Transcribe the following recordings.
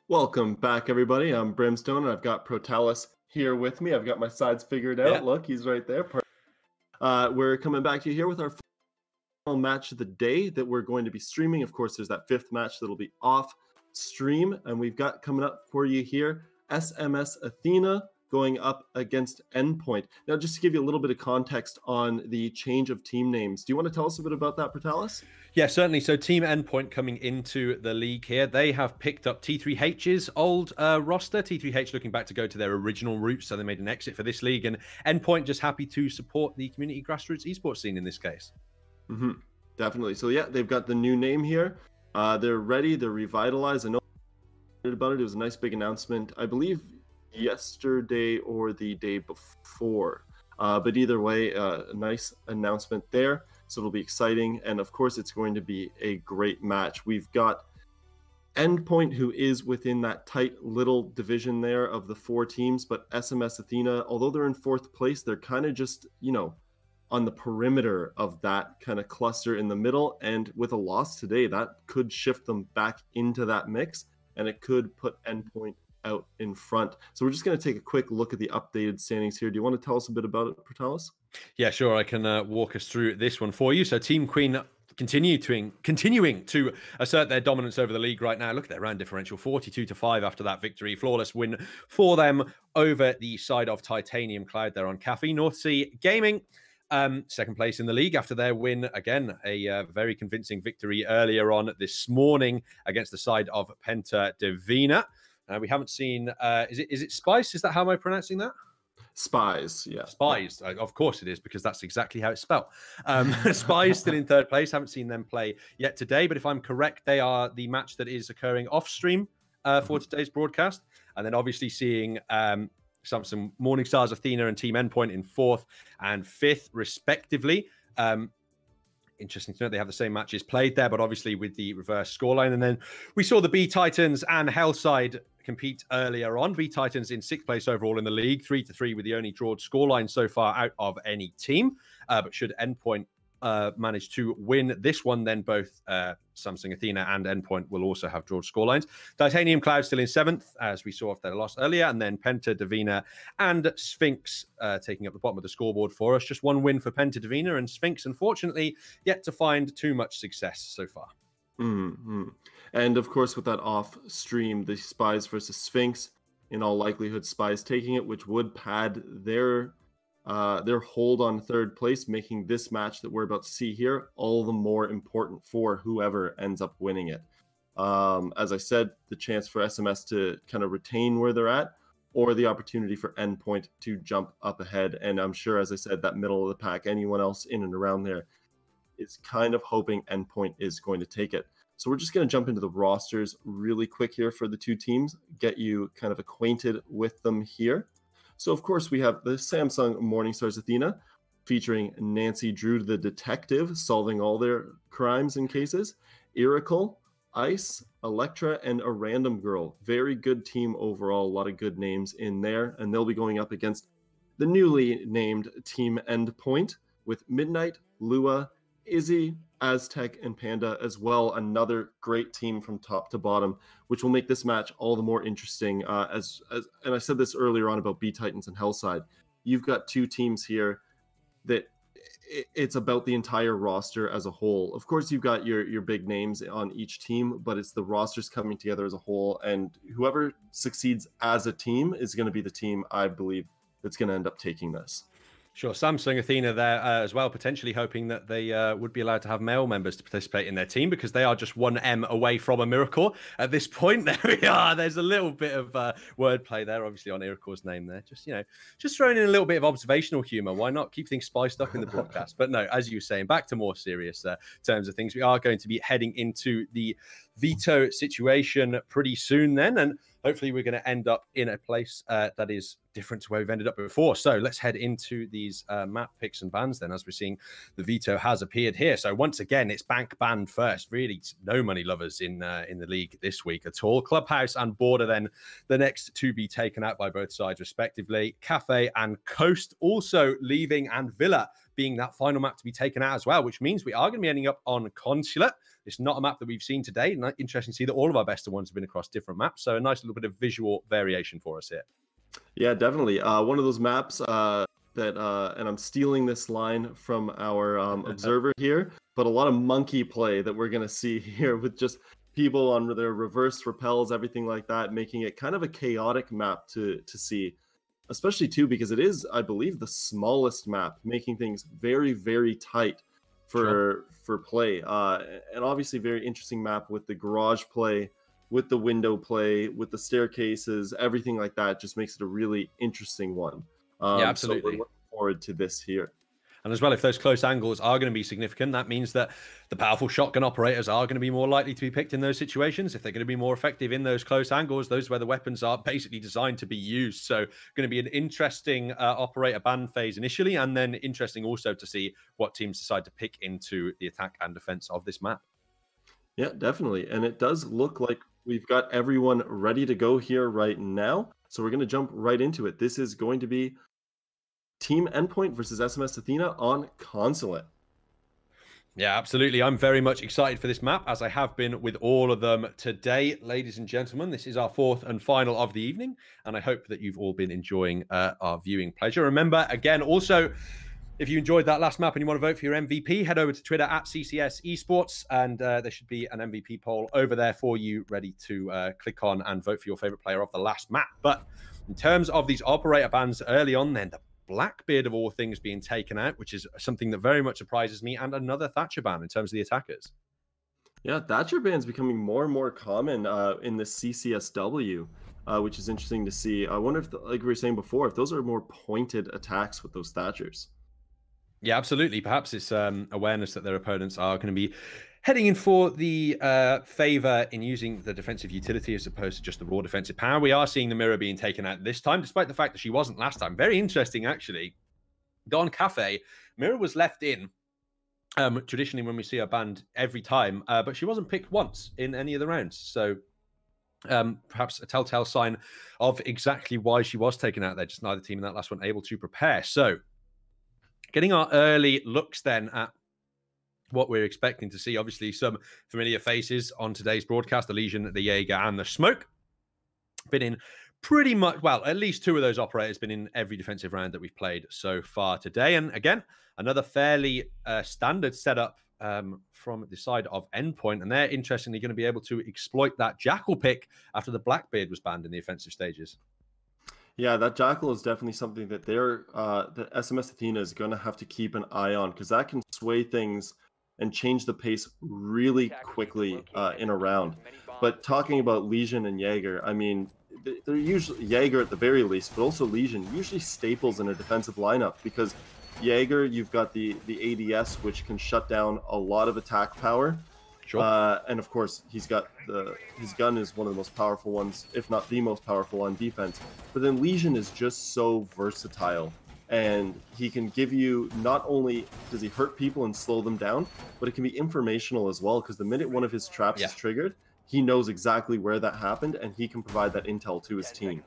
Welcome back, everybody. I'm Brimstone, and I've got Protalis here with me. I've got my sides figured out. Yeah. Look, he's right there. We're coming back to you here with our final match of the day that we're going to be streaming. Of course, there's that fifth match that'll be off stream, and we've got coming up for you here SMS Athena going up against Endpoint. Now, just to give you a little bit of context on the change of team names, do you want to tell us a bit about that, Protalis? Yeah, certainly. So Team Endpoint coming into the league here. They have picked up T3H's old roster. T3H looking back to go to their original roots, so they made an exit for this league. And Endpoint just happy to support the community grassroots esports scene in this case. Definitely. So yeah, they've got the new name here. They're ready. They're revitalized. I know about it. It was a nice big announcement, I believe, yesterday or the day before. But either way, a nice announcement there. So it'll be exciting. And of course, it's going to be a great match. We've got Endpoint, who is within that tight little division there of the four teams. But SMS Athena, although they're in fourth place, they're kind of just, on the perimeter of that kind of cluster in the middle. And with a loss today, that could shift them back into that mix. And it could put Endpoint out in front. So we're just going to take a quick look at the updated standings here. Do you want to tell us a bit about it, Protalis? Yeah, sure. I can walk us through this one for you. So Team Queen continuing to assert their dominance over the league right now. Look at their round differential, 42-5 after that victory. Flawless win for them over the side of Titanium Cloud there on Caffeine. North Sea Gaming, second place in the league after their win. Again, a very convincing victory earlier on this morning against the side of Penta Divina. We haven't seen, is it Spice? Is that how am I pronouncing that? Spies, yeah. Spies, of course it is, because that's exactly how it's spelled. Spies still in third place. Haven't seen them play yet today, but if I'm correct, they are the match that is occurring off stream for today's broadcast. And then obviously seeing some Morning Stars, Athena, and Team Endpoint in fourth and fifth, respectively. Interesting to note they have the same matches played there, but obviously with the reverse scoreline. And then we saw the B Titans and Hellside compete earlier on. B Titans in sixth place overall in the league, 3-3 with the only drawed scoreline so far out of any team. But should Endpoint manage to win this one, then both Samsung Athena and Endpoint will also have drawed scorelines. Titanium Cloud still in seventh, as we saw after their loss earlier, and then Penta Divina and Sphinx taking up the bottom of the scoreboard for us. Just one win for Penta Divina, and Sphinx, unfortunately, yet to find too much success so far. And of course, with that off stream, the Spies versus Sphinx, in all likelihood, Spies taking it, which would pad their hold on third place, making this match that we're about to see here all the more important for whoever ends up winning it. As I said, the chance for SMS to kind of retain where they're at, or the opportunity for Endpoint to jump up ahead. And I'm sure, as I said, that middle of the pack, anyone else in and around there is kind of hoping Endpoint is going to take it. So we're just going to jump into the rosters really quick here for the two teams, get you kind of acquainted with them here. So, of course, we have the Samsung Morningstars Athena, featuring Nancy Drew the detective, solving all their crimes and cases, Iracle, Ice, Electra, and a random girl. Very good team overall, a lot of good names in there, and they'll be going up against the newly named Team Endpoint with Midnight, Lua, Izzy, Aztec, and Panda as well. Another great team from top to bottom, which will make this match all the more interesting. And I said this earlier on about B Titans and Hellside. You've got two teams here that it's about the entire roster as a whole. Of course, you've got your big names on each team, but it's the rosters coming together as a whole. And whoever succeeds as a team is going to be the team, I believe, that's going to end up taking this. Sure. Samsung Athena there as well, potentially hoping that they would be allowed to have male members to participate in their team, because they are just one M away from a miracle at this point. There we are. There's a little bit of wordplay there, obviously, on Iracle's name there. Just throwing in a little bit of observational humor. Why not keep things spiced up in the broadcast? But no, as you were saying, back to more serious terms of things. We are going to be heading into the veto situation pretty soon then, and hopefully we're going to end up in a place that is different to where we've ended up before. So let's head into these map picks and bans then, as we're seeing the veto has appeared here. So once again, it's bank banned first. Really no money lovers in the league this week at all. Clubhouse and Border then the next to be taken out by both sides respectively. Cafe and Coast also leaving, and Villa being that final map to be taken out as well, which means we are going to be ending up on Consulate. It's not a map that we've seen today. Interesting to see that all of our best of ones have been across different maps. So a nice little bit of visual variation for us here. Yeah, definitely. One of those maps and I'm stealing this line from our observer here, but a lot of monkey play that we're going to see here with just people on their reverse repels, everything like that, making it kind of a chaotic map to see, especially too, because it is, I believe, the smallest map, making things very, very tight for play. And obviously very interesting map with the garage play, with the window play, with the staircases, everything like that just makes it a really interesting one. Yeah, absolutely. So we're looking forward to this here. And as well, if those close angles are going to be significant, that means that the powerful shotgun operators are going to be more likely to be picked in those situations. If they're going to be more effective in those close angles, those are where the weapons are basically designed to be used. So going to be an interesting operator ban phase initially, and then interesting also to see what teams decide to pick into the attack and defense of this map. Yeah, definitely. And it does look like we've got everyone ready to go here right now. So we're going to jump right into it. This is going to be Team Endpoint versus SMS Athena on Consulate. Yeah, absolutely. I'm very much excited for this map, as I have been with all of them today. Ladies and gentlemen, this is our fourth and final of the evening, and I hope that you've all been enjoying our viewing pleasure. Remember, again, also, if you enjoyed that last map and you want to vote for your MVP, head over to Twitter at CCS Esports, and there should be an MVP poll over there for you, ready to click on and vote for your favorite player of the last map. But in terms of these operator bans early on, then the Blackbeard of all things being taken out, which is something that very much surprises me, and another Thatcher ban in terms of the attackers. Yeah, Thatcher ban's becoming more and more common in the CCSW, which is interesting to see. I wonder if, like we were saying before, if those are more pointed attacks with those Thatchers. Yeah, absolutely. Perhaps it's awareness that their opponents are going to be heading in for the favor in using the defensive utility as opposed to just the raw defensive power. We are seeing the mirror being taken out this time, despite the fact that she wasn't last time. Very interesting, actually. Gone Cafe, mirror was left in. Traditionally, when we see her banned every time, but she wasn't picked once in any of the rounds. So perhaps a telltale sign of exactly why she was taken out there. Just neither team in that last one able to prepare. So getting our early looks then at what we're expecting to see. Obviously, some familiar faces on today's broadcast, the Legion, the Jaeger, and the Smoke. Been in pretty much, well, at least two of those operators been in every defensive round that we've played so far today. And again, another fairly standard setup from the side of Endpoint. And they're interestingly going to be able to exploit that Jackal pick after the Blackbeard was banned in the offensive stages. Yeah, that Jackal is definitely something that the SMS Athena is going to have to keep an eye on, because that can sway things and change the pace really quickly in a round. But talking about Legion and Jaeger, I mean, they're usually, Jaeger at the very least, but also Legion, usually staples in a defensive lineup, because Jaeger, you've got the ADS, which can shut down a lot of attack power. Sure. And of course, he's got his gun is one of the most powerful ones, if not the most powerful on defense. But then Legion is just so versatile, and he can give you, not only does he hurt people and slow them down, but it can be informational as well, because the minute one of his traps is triggered, he knows exactly where that happened, and he can provide that intel to his team.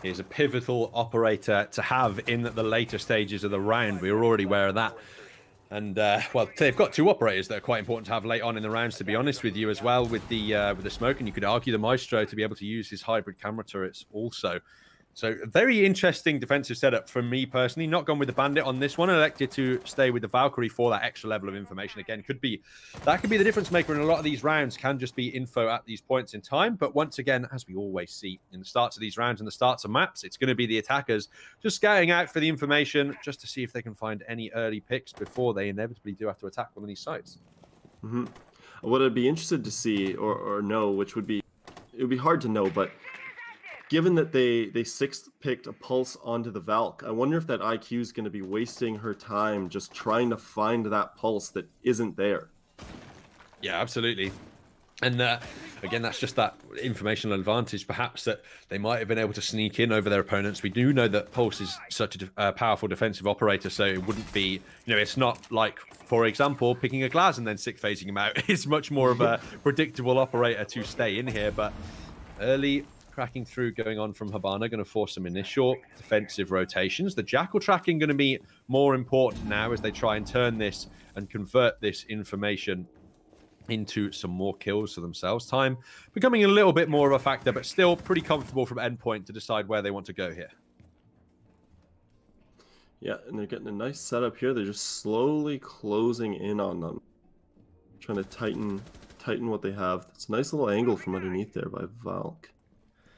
He is a pivotal operator to have in the later stages of the round. We were already aware of that. And, well, they've got two operators that are quite important to have late on in the rounds, to be honest with you, as well, with the Smoke. And you could argue the Maestro to be able to use his hybrid camera turrets also. So very interesting defensive setup for me personally. Not gone with the Bandit on this one. Elected to stay with the Valkyrie for that extra level of information. Again, that could be the difference maker in a lot of these rounds. Can just be info at these points in time. But once again, as we always see in the starts of these rounds and the starts of maps, it's going to be the attackers just scouting out for the information, just to see if they can find any early picks before they inevitably do have to attack one of these sites. Mm-hmm. What I'd be interested to see or know, which would be, it would be hard to know, but given that they sixth picked a Pulse onto the Valk, I wonder if that IQ is going to be wasting her time just trying to find that Pulse that isn't there. Yeah, absolutely. And again, that's just that informational advantage, perhaps, that they might have been able to sneak in over their opponents. We do know that Pulse is such a powerful defensive operator, so it wouldn't be, it's not like, for example, picking a Glass and then sick phasing him out. It's much more of a predictable operator to stay in here, but early tracking through going on from Habana, going to force some initial defensive rotations. The Jackal tracking going to be more important now as they try and turn this and convert this information into some more kills for themselves. Time becoming a little bit more of a factor, but still pretty comfortable from Endpoint to decide where they want to go here. Yeah, and they're getting a nice setup here. They're just slowly closing in on them, trying to tighten what they have. It's a nice little angle from underneath there by Valk.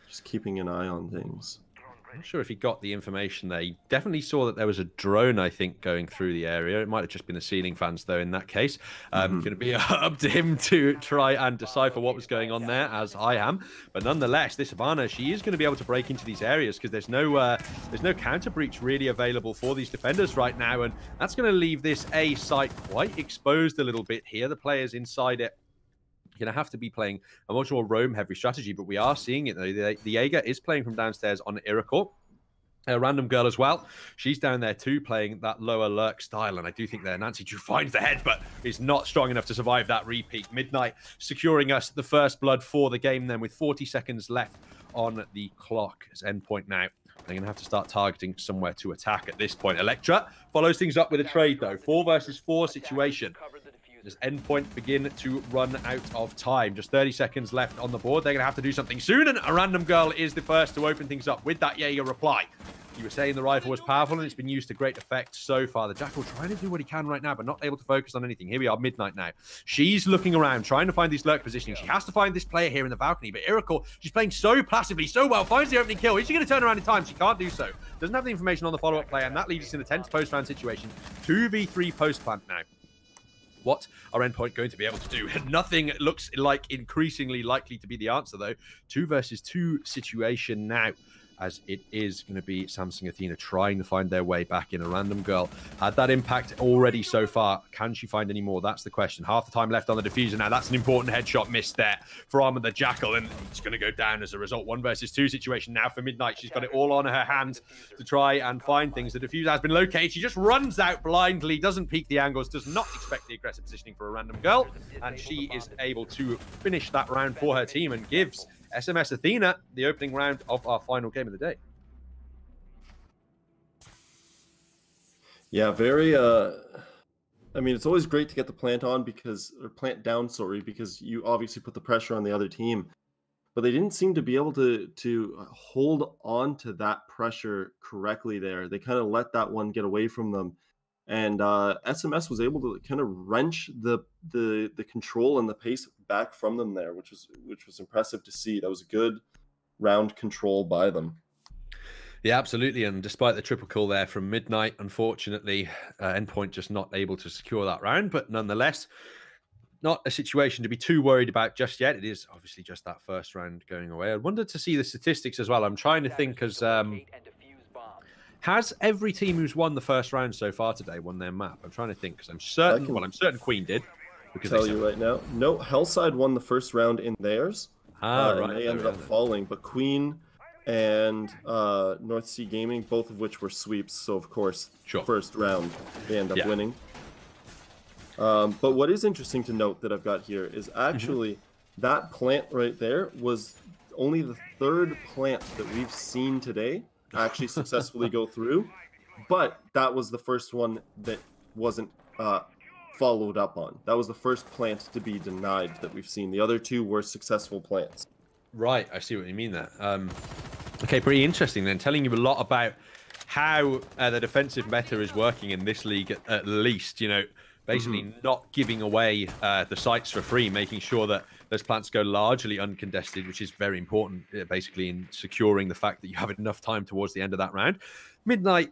Just keeping an eye on things. I'm not sure if he got the information there. He definitely saw that there was a drone, I think, going through the area. It might have just been the ceiling fans, though, in that case. Going to be up to him to try and decipher what was going on there, as I am. But nonetheless, this Habana, she is going to be able to break into these areas because there's no counter breach really available for these defenders right now. And that's going to leave this A site quite exposed a little bit here. The players inside it going to have to be playing a much more roam-heavy strategy, but we are seeing it, though. The Jaeger is playing from downstairs on Irakor. A random girl as well. She's down there too, playing that lower lurk style, and I do think that Nancy Drew finds the head, but is not strong enough to survive that repeat. Midnight securing us the first blood for the game then, with 40 seconds left on the clock. As Endpoint now, they're going to have to start targeting somewhere to attack at this point. Electra follows things up with a trade, though. 4 versus 4 situation. As Endpoint begin to run out of time. Just 30 seconds left on the board. They're going to have to do something soon, and a random girl is the first to open things up with that Jaeger reply. You were saying the rifle was powerful, and it's been used to great effect so far. The Jackal trying to do what he can right now, but not able to focus on anything. Here we are, Midnight now. She's looking around, trying to find these lurk positioning. She has to find this player here in the balcony, but Irakor, she's playing so passively, so well, finds the opening kill. Is she going to turn around in time? She can't do so. Doesn't have the information on the follow-up player, and that leads us in a tense post-round situation. 2v3 post-plant now. What are Endpoint going to be able to do? Nothing looks like increasingly likely to be the answer, though. 2 versus 2 situation now, as it is going to be Samsung Athena trying to find their way back in. A random girl had that impact already so far. Can she find any more? That's the question. Half the time left on the diffuser now. That's an important headshot missed there for Armor the Jackal, and it's going to go down as a result. 1 versus 2 situation now for Midnight. She's got it all on her hands to try and find things. The diffuser has been located. She just runs out blindly, doesn't peek the angles, does not expect the aggressive positioning for a random girl, and she is able to finish that round for her team and gives SMS Athena the opening round of our final game of the day. Yeah, very I mean, it's always great to get the plant on because, or plant down, sorry, because you obviously put the pressure on the other team. But they didn't seem to be able to hold on to that pressure correctly there. They kind of let that one get away from them. And SMS was able to kind of wrench the control and the pace back from them there, which was impressive to see. That was a good round control by them. Yeah, absolutely. And despite the triple kill there from Midnight, unfortunately, Endpoint just not able to secure that round. But nonetheless, not a situation to be too worried about just yet. It is obviously just that first round going away. I wanted to see the statistics as well. I'm trying to think as... has every team who's won the first round so far today won their map? I'm trying to think because I'm certain. Well, I'm certain Queen did. Because tell you right now, no. Hellside won the first round in theirs. Right. And they ended up falling, but Queen and North Sea Gaming, both of which were sweeps. So of course, first round they end up winning. But what is interesting to note that I've got here is actually that plant right there was only the 3rd plant that we've seen today actually successfully go through, but that was the first one that wasn't followed up on. That was the first plant to be denied that we've seen. The other 2 were successful plants. Right, I see what you mean there. Okay, pretty interesting then. Telling you a lot about how the defensive meta is working in this league, at least, you know, basically not giving away the sites for free, making sure that those plants go largely uncontested, which is very important, basically, in securing the fact that you have enough time towards the end of that round. Midnight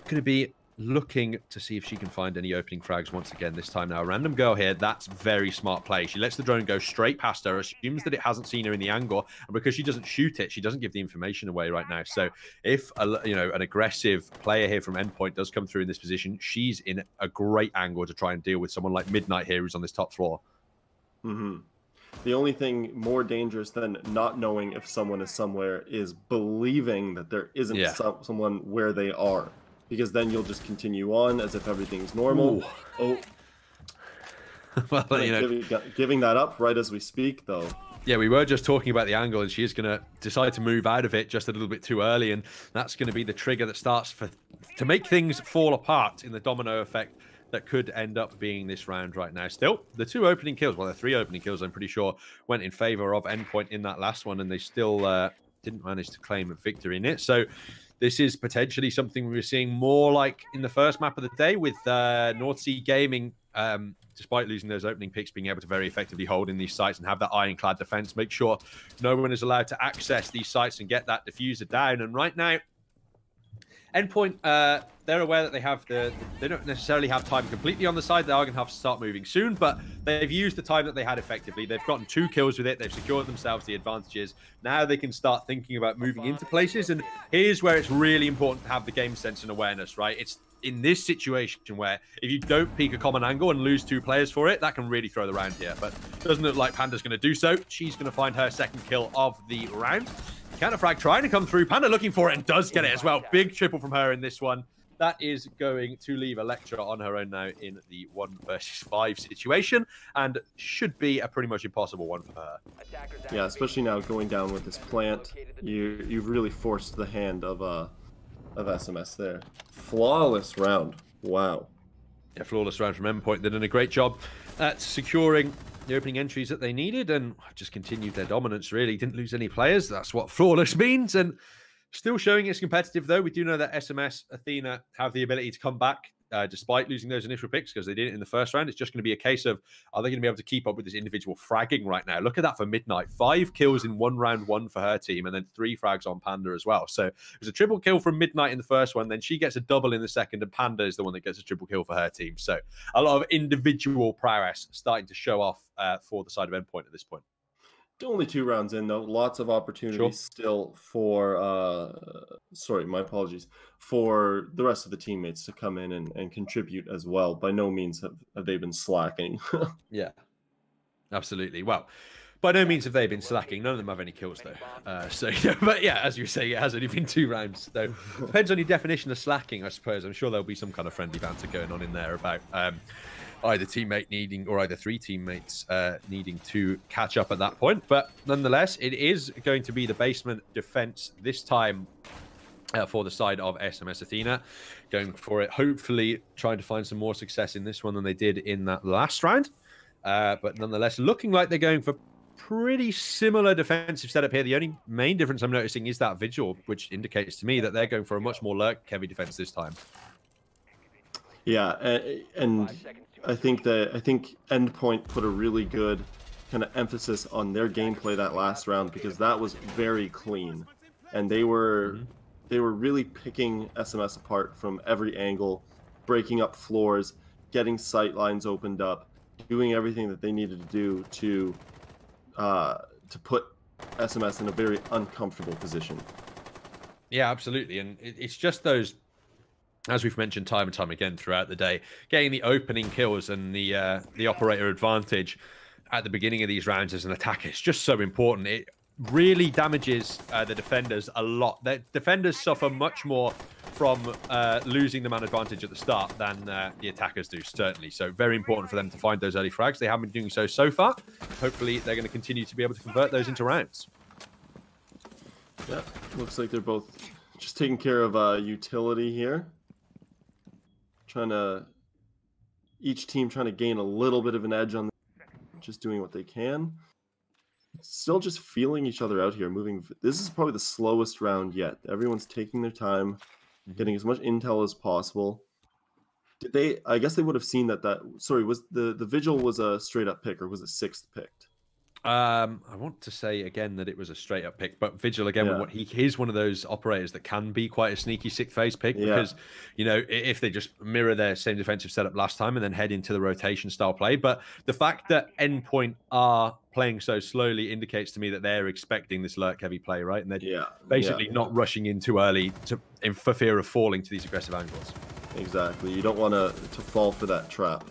going to be looking to see if she can find any opening frags once again this time now. A random girl here, that's very smart play. She lets the drone go straight past her, assumes that it hasn't seen her in the angle, and because she doesn't shoot it, she doesn't give the information away right now. So if an aggressive player here from Endpoint does come through in this position, she's in a great angle to try and deal with someone like Midnight here who's on this top floor. The only thing more dangerous than not knowing if someone is somewhere is believing that there isn't someone where they are. Because then you'll just continue on as if everything's normal. Well, giving that up right as we speak, though. Yeah, we were just talking about the angle, and she is going to decide to move out of it just a little bit too early, and that's going to be the trigger that starts to make things fall apart in the domino effect that could end up being this round right now. Still, the 2 opening kills, well, the 3 opening kills, I'm pretty sure, went in favor of Endpoint in that last one, and they still didn't manage to claim a victory in it. So this is potentially something we were seeing more like in the first map of the day with North Sea Gaming, despite losing those opening picks, being able to very effectively hold in these sites and have that ironclad defense, make sure no one is allowed to access these sites and get that diffuser down. And right now, Endpoint, they're aware that they don't necessarily have time completely on the side. They are going to have to start moving soon, but they've used the time that they had effectively. They've gotten 2 kills with it. They've secured themselves the advantages. Now they can start thinking about moving into places. And here's where it's really important to have the game sense and awareness, right? It's in this situation where if you don't peek a common angle and lose 2 players for it, that can really throw the round here. But it doesn't look like Panda's going to do so. She's going to find her 2nd kill of the round. Counterfrag trying to come through. Panda looking for it and does get it as well. Big triple from her in this one. That is going to leave Electra on her own now in the 1 versus 5 situation, and should be a pretty much impossible one for her. Yeah, especially now going down with this plant, you've really forced the hand of SMS there. Flawless round. Wow. Yeah, flawless round from Endpoint. They're doing a great job at securing the opening entries that they needed and just continued their dominance, really. Didn't lose any players. That's what flawless means. And still showing it's competitive, though. We do know that SMS, Athena have the ability to come back despite losing those initial picks because they did it in the first round. It's just going to be a case of, are they going to be able to keep up with this individual fragging right now? Look at that for Midnight. 5 kills in round one for her team and then 3 frags on Panda as well. So it was a triple kill from Midnight in the first one. Then she gets a double in the second and Panda is the one that gets a triple kill for her team. So a lot of individual prowess starting to show off for the side of Endpoint at this point. Only 2 rounds in, though. Lots of opportunities still for, sorry, my apologies, for the rest of the teammates to come in and contribute as well. By no means have they been slacking. Yeah, absolutely. Well, by no means have they been slacking. None of them have any kills, though. But yeah, as you say, it has only been 2 rounds. So depends on your definition of slacking, I suppose. I'm sure there'll be some kind of friendly banter going on in there about either teammate needing or either 3 teammates needing to catch up at that point. But nonetheless, it is going to be the basement defense this time for the side of SMS Athena. Going for it, hopefully trying to find some more success in this one than they did in that last round. But nonetheless, looking like they're going for pretty similar defensive setup here. The only main difference I'm noticing is that vigil, which indicates to me that they're going for a much more lurk-heavy defense this time. Yeah, and I think Endpoint put a really good kind of emphasis on their gameplay that last round because that was very clean, and they were really picking SMS apart from every angle, breaking up floors, getting sight lines opened up, doing everything that they needed to do to put SMS in a very uncomfortable position. Yeah, absolutely, and it's just those, as we've mentioned time and time again throughout the day, getting the opening kills and the operator advantage at the beginning of these rounds as an attacker is just so important. It really damages the defenders a lot. The defenders suffer much more from losing the man advantage at the start than the attackers do, certainly. So very important for them to find those early frags. They haven't been doing so far. Hopefully they're going to continue to be able to convert those into rounds. Yeah, looks like they're both just taking care of utility here. Each team trying to gain a little bit of an edge on just doing what they can. Still just feeling each other out here, moving. This is probably the slowest round yet. Everyone's taking their time, getting as much intel as possible. I guess they would have seen sorry, was the Vigil was a straight up pick or was it 6th picked? I want to say again that it was a straight up pick, but Vigil again, he's one of those operators that can be quite a sneaky 6th phase pick because, you know, if they just mirror their same defensive setup last time and then head into the rotation style play. But the fact that Endpoint are playing so slowly indicates to me that they're expecting this lurk heavy play, right? And they're basically not rushing in too early for fear of falling to these aggressive angles. Exactly. You don't want to fall for that trap.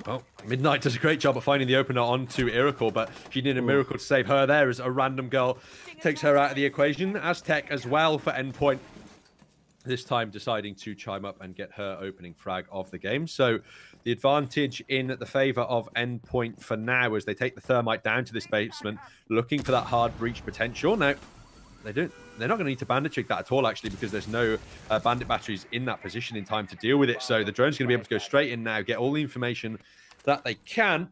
Well, Midnight does a great job of finding the opener onto Irakal, but she needed a miracle to save her there as a random girl takes her out of the equation. Aztec as well for Endpoint, this time deciding to chime up and get her opening frag of the game. So the advantage in the favor of Endpoint for now as they take the thermite down to this basement, looking for that hard breach potential. Now, they're not going to need to bandit trick that at all, actually, because there's no bandit batteries in that position in time to deal with it. So the drone's going to be able to go straight in now, get all the information that they can.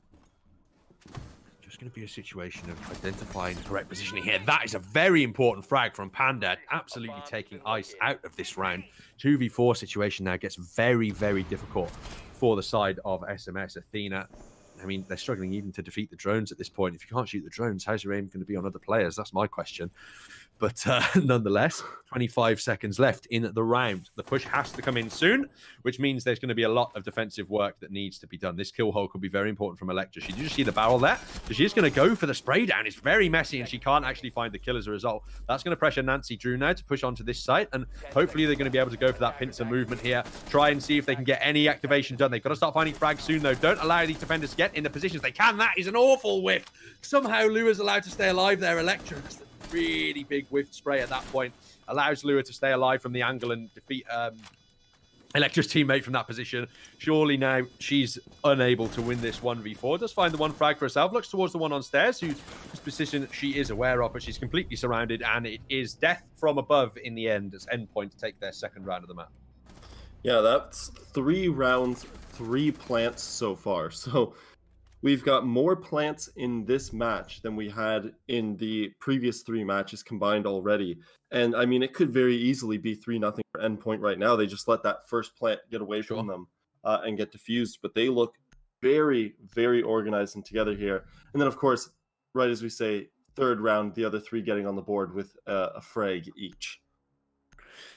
Just going to be a situation of identifying the correct positioning here. That is a very important frag from Panda, absolutely taking ice out of this round. 2v4 situation now gets very, very difficult for the side of SMS. Athena, I mean, they're struggling even to defeat the drones at this point. If you can't shoot the drones, how's your aim going to be on other players? That's my question. But nonetheless, 25 seconds left in the round. The push has to come in soon, which means there's going to be a lot of defensive work that needs to be done. This kill hole could be very important from Electra. Did you just see the barrel there? So she's going to go for the spray down. It's very messy, and she can't actually find the kill as a result. That's going to pressure Nancy Drew now to push onto this site, and hopefully they're going to be able to go for that pincer movement here. Try and see if they can get any activation done. They've got to start finding frags soon, though. Don't allow these defenders to get in the positions they can. That is an awful whiff. Somehow Lua's allowed to stay alive there. Electra, that's the really big whiff spray at that point. Allows Lua to stay alive from the angle and defeat Electra's teammate from that position. Surely now she's unable to win this 1v4. Does find the one frag for herself. Looks towards the one on stairs, whose position she is aware of, but she's completely surrounded, and it is death from above in the end as Endpoint to take their second round of the map. Yeah, that's 3 rounds, 3 plants so far. So we've got more plants in this match than we had in the previous 3 matches combined already. And I mean, it could very easily be 3-0 for Endpoint right now. They just let that first plant get away from them and get diffused. But they look very, very organized and together here. And then, of course, right as we say, 3rd round, the other 3 getting on the board with a frag each.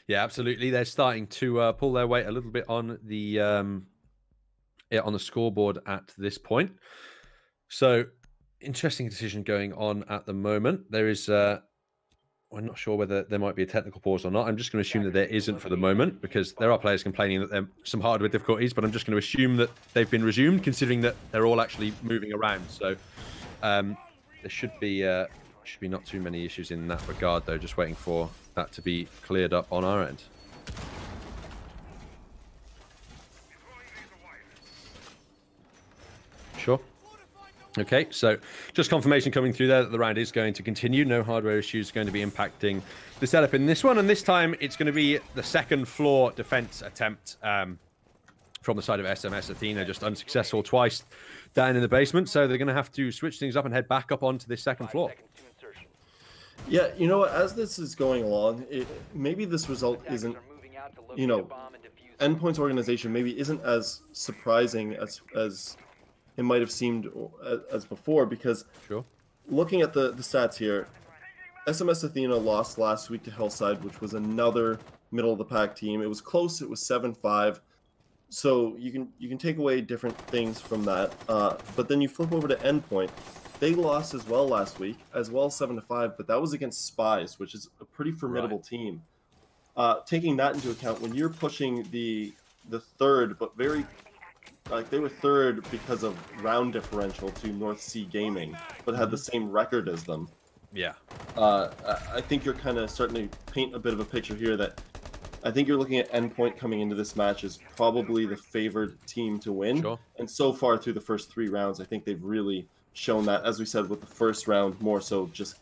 Yeah, absolutely. They're starting to pull their weight a little bit on the scoreboard at this point. So, interesting decision going on at the moment. There is, I'm not sure whether there might be a technical pause or not. I'm just going to assume that there isn't for the moment, because there are players complaining that there are some hardware difficulties, but I'm just going to assume that they've been resumed, considering that they're all actually moving around. So, there should be not too many issues in that regard, though. Just waiting for that to be cleared up on our end. Sure. Okay, so just confirmation coming through there that the round is going to continue. No hardware issues going to be impacting the setup in this one. And this time it's going to be the 2nd floor defense attempt from the side of SMS. Athena just unsuccessful twice down in the basement. So they're going to have to switch things up and head back up onto this 2nd floor. Yeah, you know what? As this is going along, maybe this result isn't, you know, Endpoint's organization maybe isn't as surprising as it might have seemed as before, because looking at the stats here, SMS Athena lost last week to Hillside, which was another middle of the pack team. It was close. It was 7-5. So you can take away different things from that. But then you flip over to Endpoint. They lost as well last week, as well 7-5, but that was against Spies, which is a pretty formidable team. Taking that into account, when you're pushing the 3rd, but very, like, they were 3rd because of round differential to North Sea Gaming, but had the same record as them. Yeah. I think you're kind of starting to paint a bit of a picture here that I think you're looking at Endpoint coming into this match as probably the favored team to win. Sure. And so far through the first 3 rounds, I think they've really shown that, as we said, with the first round, more so just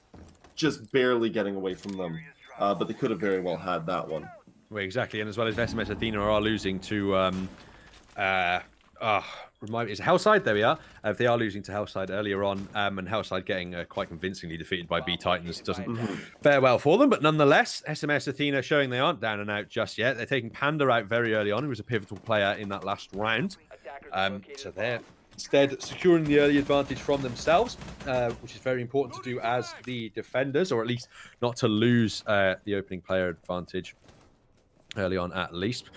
barely getting away from them. But they could have very well had that one. Well, exactly. And as well as SMS Athena are losing to remind me, is Hellside? There we are. They are losing to Hellside earlier on, and Hellside getting quite convincingly defeated by B Titans doesn't fare well for them. But nonetheless, SMS Athena showing they aren't down and out just yet. They're taking Panda out very early on, who was a pivotal player in that last round. So they're instead securing the early advantage from themselves, which is very important to do as the defenders, or at least not to lose the opening player advantage early on at least.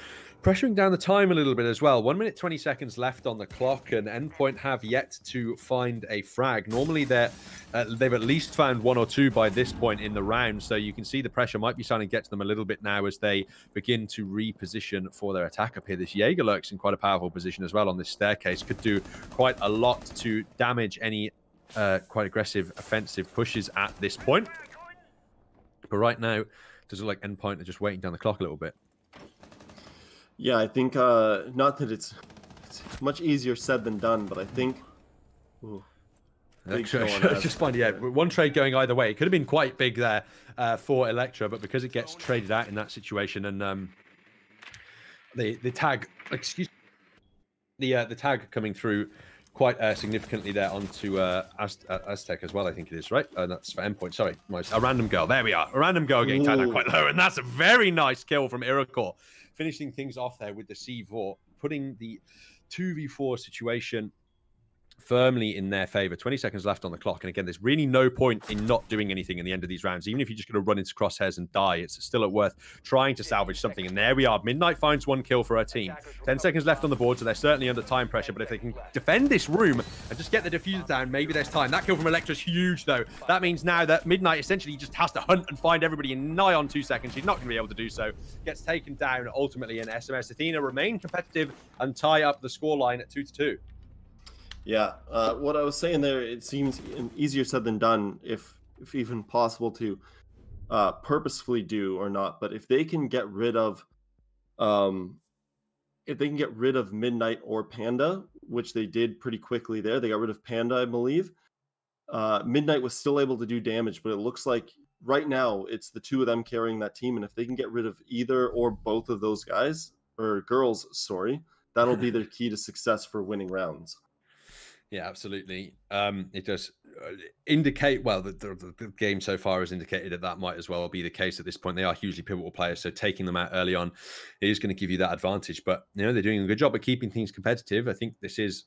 Pressuring down the time a little bit as well. 1 minute 20 seconds left on the clock, and Endpoint have yet to find a frag. Normally they've at least found 1 or 2 by this point in the round, so you can see the pressure might be starting to get to them a little bit now as they begin to reposition for their attack up here. This Jaeger lurks in quite a powerful position as well on this staircase. Could do quite a lot to damage any quite aggressive offensive pushes at this point. But right now, does it look like Endpoint are just waiting down the clock a little bit? Yeah, I think not that it's it's much easier said than done, but I think... Ooh, just find, yeah, one trade going either way. It could have been quite big there for Electra, but because it gets traded out in that situation, and the tag, the tag coming through quite significantly there onto Aztec as well, I think it is, right? That's for Endpoint. Sorry, a random girl. There we are. A random girl getting tagged out quite low, and that's a very nice kill from Iroquois, finishing things off there with the C4, putting the 2v4 situation firmly in their favor. 20 seconds left on the clock, and again, there's really no point in not doing anything in the end of these rounds. Even if you're just going to run into crosshairs and die, it's still worth trying to salvage something. And there we are. Midnight finds one kill for her team. 10 seconds left on the board, so they're certainly under time pressure, but if they can defend this room and just get the diffuser down, maybe there's time. That kill from Electra's huge, though. That means now that Midnight essentially just has to hunt and find everybody in nigh on 2 seconds. She's not going to be able to do so. Gets taken down ultimately, and SMS Athena remain competitive and tie up the scoreline at 2-2. Yeah, what I was saying there, it seems easier said than done, if even possible to purposefully do or not. But if they can get rid of, Midnight or Panda, which they did pretty quickly there, they got rid of Panda, I believe. Midnight was still able to do damage, but it looks like right now it's the two of them carrying that team, and if they can get rid of either or both of those guys or girls, sorry, that'll be their key to success for winning rounds. Yeah, absolutely. It does indicate, well, the game so far has indicated that might as well be the case at this point. They are hugely pivotal players, so taking them out early on is going to give you that advantage. But, you know, they're doing a good job of keeping things competitive. I think this is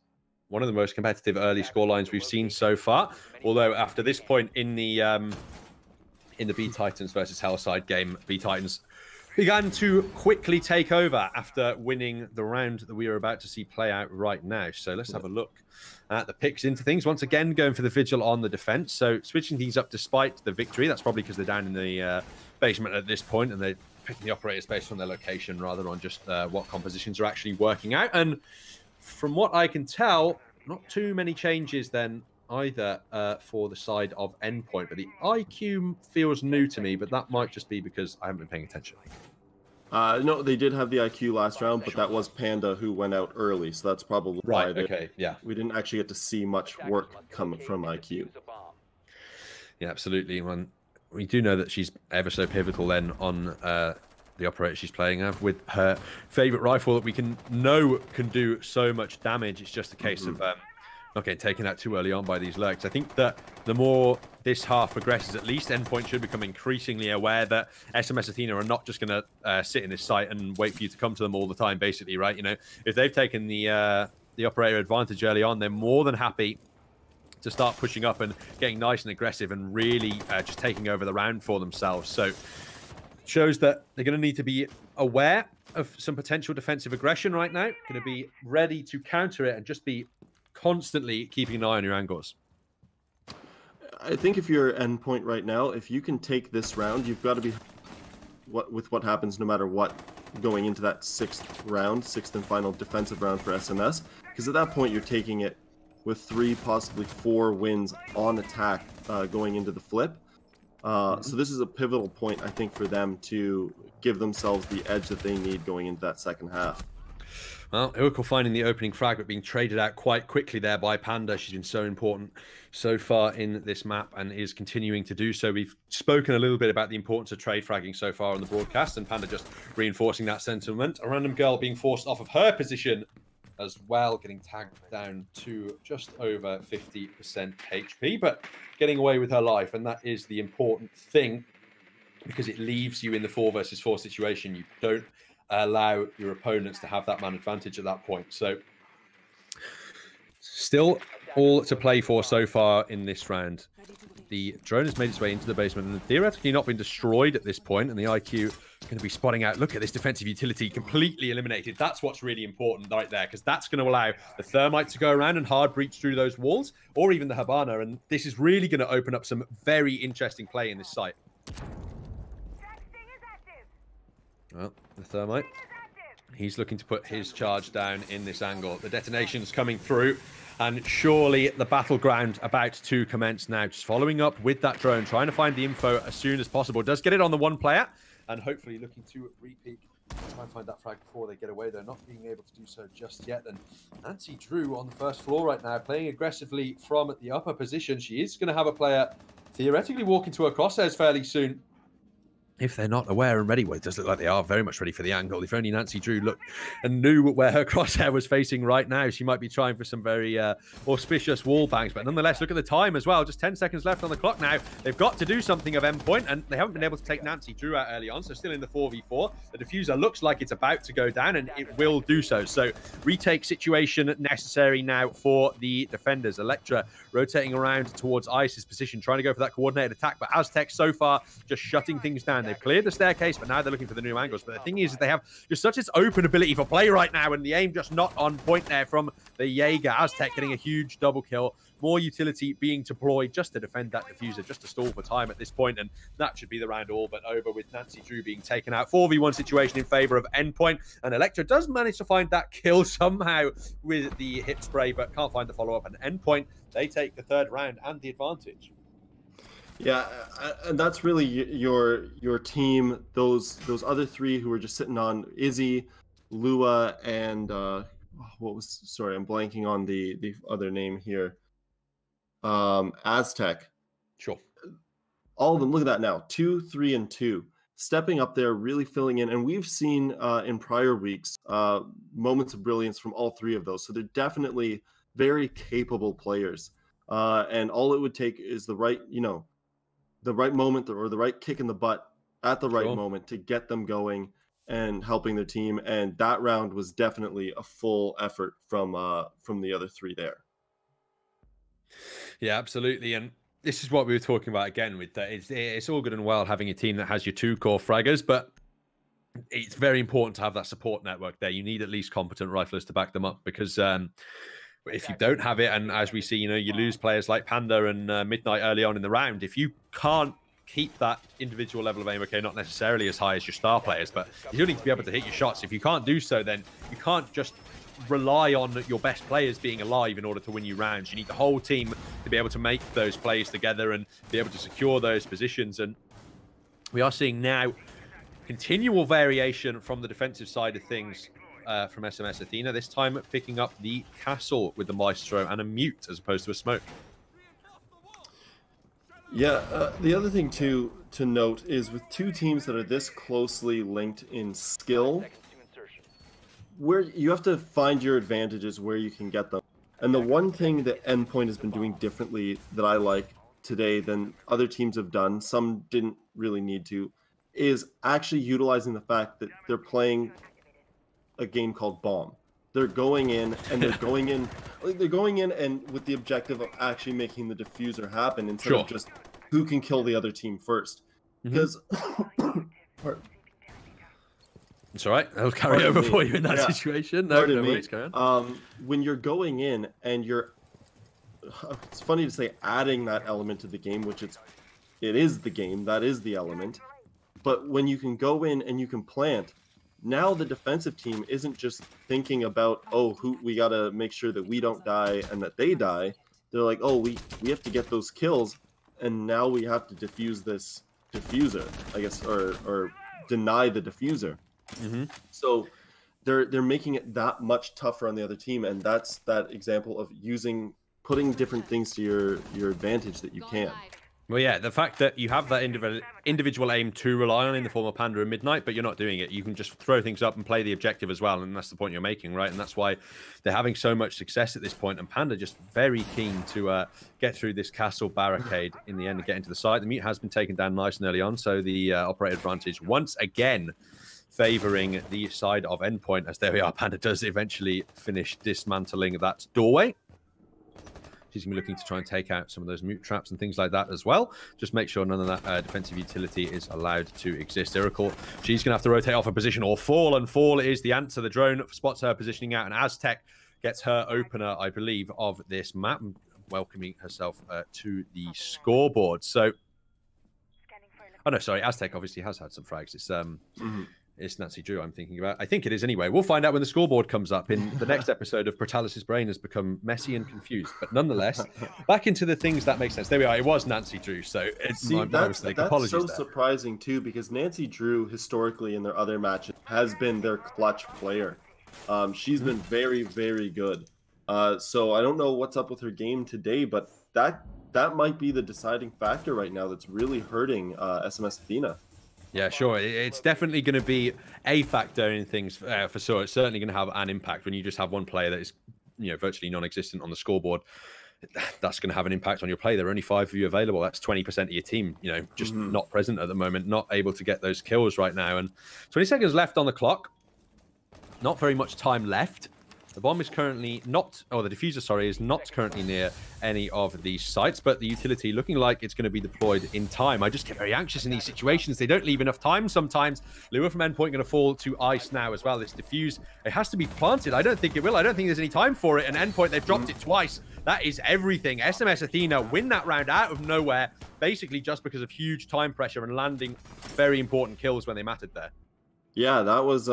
one of the most competitive early scorelines we've seen so far. Although after this point in the B Titans versus Hellside game, B Titans began to quickly take over after winning the round that we are about to see play out right now. So let's have a look at the picks into things. Once again, going for the Vigil on the defense. So switching things up despite the victory. That's probably because they're down in the basement at this point and they're picking the operators based on their location rather on just what compositions are actually working out. And from what I can tell, not too many changes then either for the side of Endpoint, but the IQ feels new to me, but that might just be because I haven't been paying attention. No, they did have the IQ last round, but that was Panda who went out early, so that's probably right. Okay, yeah. We didn't actually get to see much work coming from IQ. Yeah, absolutely. We do know that she's ever so pivotal then on the operator she's playing with her favorite rifle that we can do so much damage. It's just a case of not getting taken out too early on by these lurks. I think that the more this half progresses, at least Endpoint should become increasingly aware that SMS Athena are not just going to sit in this site and wait for you to come to them all the time, basically, right? You know, if they've taken the operator advantage early on, they're more than happy to start pushing up and getting nice and aggressive and really just taking over the round for themselves. So it shows that they're going to need to be aware of some potential defensive aggression right now, going to be ready to counter it and just be constantly keeping an eye on your angles. I think if you're Endpoint right now, if you can take this round, you've got to be with what happens no matter what going into that sixth and final defensive round for SMS, because at that point you're taking it with 3, possibly 4 wins on attack going into the flip. So this is a pivotal point, I think, for them to give themselves the edge that they need going into that second half. Well, Urkel finding the opening frag, but being traded out quite quickly there by Panda. She's been so important so far in this map and is continuing to do so. We've spoken a little bit about the importance of trade fragging so far on the broadcast, and Panda just reinforcing that sentiment. A random girl being forced off of her position as well, getting tagged down to just over 50% HP, but getting away with her life, and that is the important thing because it leaves you in the 4 versus 4 situation. You don't allow your opponents to have that man advantage at that point. So still all to play for so far in this round. The drone has made its way into the basement and theoretically not been destroyed at this point, and the IQ is going to be spotting out. Look at this defensive utility completely eliminated. That's what's really important right there, because that's going to allow the thermite to go around and hard breach through those walls, or even the Habana, and this is really going to open up some very interesting play in this site. Well, the thermite, he's looking to put his charge down in this angle. The detonation's coming through, and surely the battleground about to commence now. Just following up with that drone, trying to find the info as soon as possible. Does get it on the one player, and hopefully looking to repeat Try and find that frag before they get away. They're not being able to do so just yet. And Nancy Drew on the first floor right now, playing aggressively from the upper position. She is going to have a player theoretically walk into her crosshairs fairly soon. If they're not aware and ready, well, it does look like they are very much ready for the angle. If only Nancy Drew looked and knew where her crosshair was facing right now, she might be trying for some very auspicious wall bangs. But nonetheless, look at the time as well. Just 10 seconds left on the clock now. They've got to do something of Endpoint, and they haven't been able to take Nancy Drew out early on, so still in the 4v4. The diffuser looks like it's about to go down, and it will do so. So retake situation necessary now for the defenders. Electra rotating around towards Ice's position, trying to go for that coordinated attack, but Aztec so far just shutting things down. They've cleared the staircase, but now they're looking for the new angles. But the thing is they have just such its open ability for play right now, and the aim just not on point there from the Jaeger. Aztec getting a huge double kill. More utility being deployed just to defend that diffuser, just to stall for time at this point, and that should be the round all but over with Nancy Drew being taken out. 4v1 situation in favor of Endpoint, and Electra does manage to find that kill somehow with the hip spray, but can't find the follow-up, and Endpoint, they take the third round and the advantage. Yeah, and that's really your team. Those other three who were just sitting on Izzy, Lua, and sorry, I'm blanking on the other name here. Aztec. Sure. All of them. Look at that now. 2, 3, and 2. Stepping up there, really filling in. And we've seen in prior weeks moments of brilliance from all three of those. So they're definitely very capable players. And all it would take is the right moment or the right kick in the butt at the right moment to get them going and helping their team. And that round was definitely a full effort from the other three there. Yeah, absolutely. And this is what we were talking about again with that. It's all good and well having a team that has your two core fraggers, but it's very important to have that support network there. You need at least competent riflers to back them up, because if you don't have it, and as we see, you lose players like Panda and Midnight early on in the round, if you can't keep that individual level of aim, okay, not necessarily as high as your star players, but you do need to be able to hit your shots. If you can't do so, then you can't just rely on your best players being alive in order to win you rounds. You need the whole team to be able to make those plays together and be able to secure those positions. And we are seeing now continual variation from the defensive side of things from SMS Athena, this time picking up the castle with the Maestro and a mute as opposed to a smoke. Yeah, the other thing to note is with two teams that are this closely linked in skill, where you have to find your advantages where you can get them. And the one thing that Endpoint has been doing differently that I like today than other teams have done, some didn't really need to, is actually utilizing the fact that they're playing a game called Bomb. They're going in and they're going in and with the objective of actually making the diffuser happen instead of just who can kill the other team first. Because it's all right. I'll carry over for you in that situation. No worries, go on. When you're going in and it's funny to say adding that element to the game, which it is the game, that is the element. But when you can go in and you can plant, now the defensive team isn't just thinking about, we got to make sure that we don't die and that they die. They're like, we have to get those kills, and now we have to defuse this diffuser, I guess, or deny the diffuser. So they're making it that much tougher on the other team, and that's that example of putting different things to your advantage that you can. Well, yeah, the fact that you have that individual aim to rely on in the form of Panda and Midnight, but you're not doing it. You can just throw things up and play the objective as well, and that's the point you're making, right? And that's why they're having so much success at this point, and Panda just very keen to get through this castle barricade in the end and get into the site. The mute has been taken down nice and early on, so the operator advantage once again favoring the side of Endpoint, as there we are. Panda does eventually finish dismantling that doorway. She's going to be looking to try and take out some of those mute traps and things like that as well. Just make sure none of that defensive utility is allowed to exist. Iracle, she's going to have to rotate off her position or fall, and fall is the answer. The drone spots her positioning out, and Aztec gets her opener, I believe, of this map, welcoming herself to the scoreboard. So, oh no, sorry, Aztec obviously has had some frags. It's It's Nancy Drew I'm thinking about. I think it is anyway. We'll find out when the scoreboard comes up in the next episode of Brutalis's brain has become messy and confused. But nonetheless, back into the things that make sense. There we are. It was Nancy Drew. So it's my mistake. Apologies so there. surprising too, because Nancy Drew historically in their other matches has been their clutch player. She's been very, very good. So I don't know what's up with her game today, but that might be the deciding factor right now that's really hurting SMS Athena. Yeah, sure. It's definitely going to be a factor in things for sure. It's certainly going to have an impact when you just have one player that is, virtually non-existent on the scoreboard. That's going to have an impact on your play. There are only 5 of you available. That's 20% of your team, just not present at the moment, not able to get those kills right now. And 20 seconds left on the clock. Not very much time left. The bomb is currently not, or the diffuser, sorry, is not currently near any of these sites, but the utility looking like it's going to be deployed in time. I just get very anxious in these situations. They don't leave enough time sometimes. Lure from Endpoint going to fall to ice now as well. This diffuse, it has to be planted. I don't think it will. I don't think there's any time for it. And Endpoint, they've dropped it twice. That is everything. SMS Athena win that round out of nowhere, basically just because of huge time pressure and landing very important kills when they mattered there. Yeah, that was...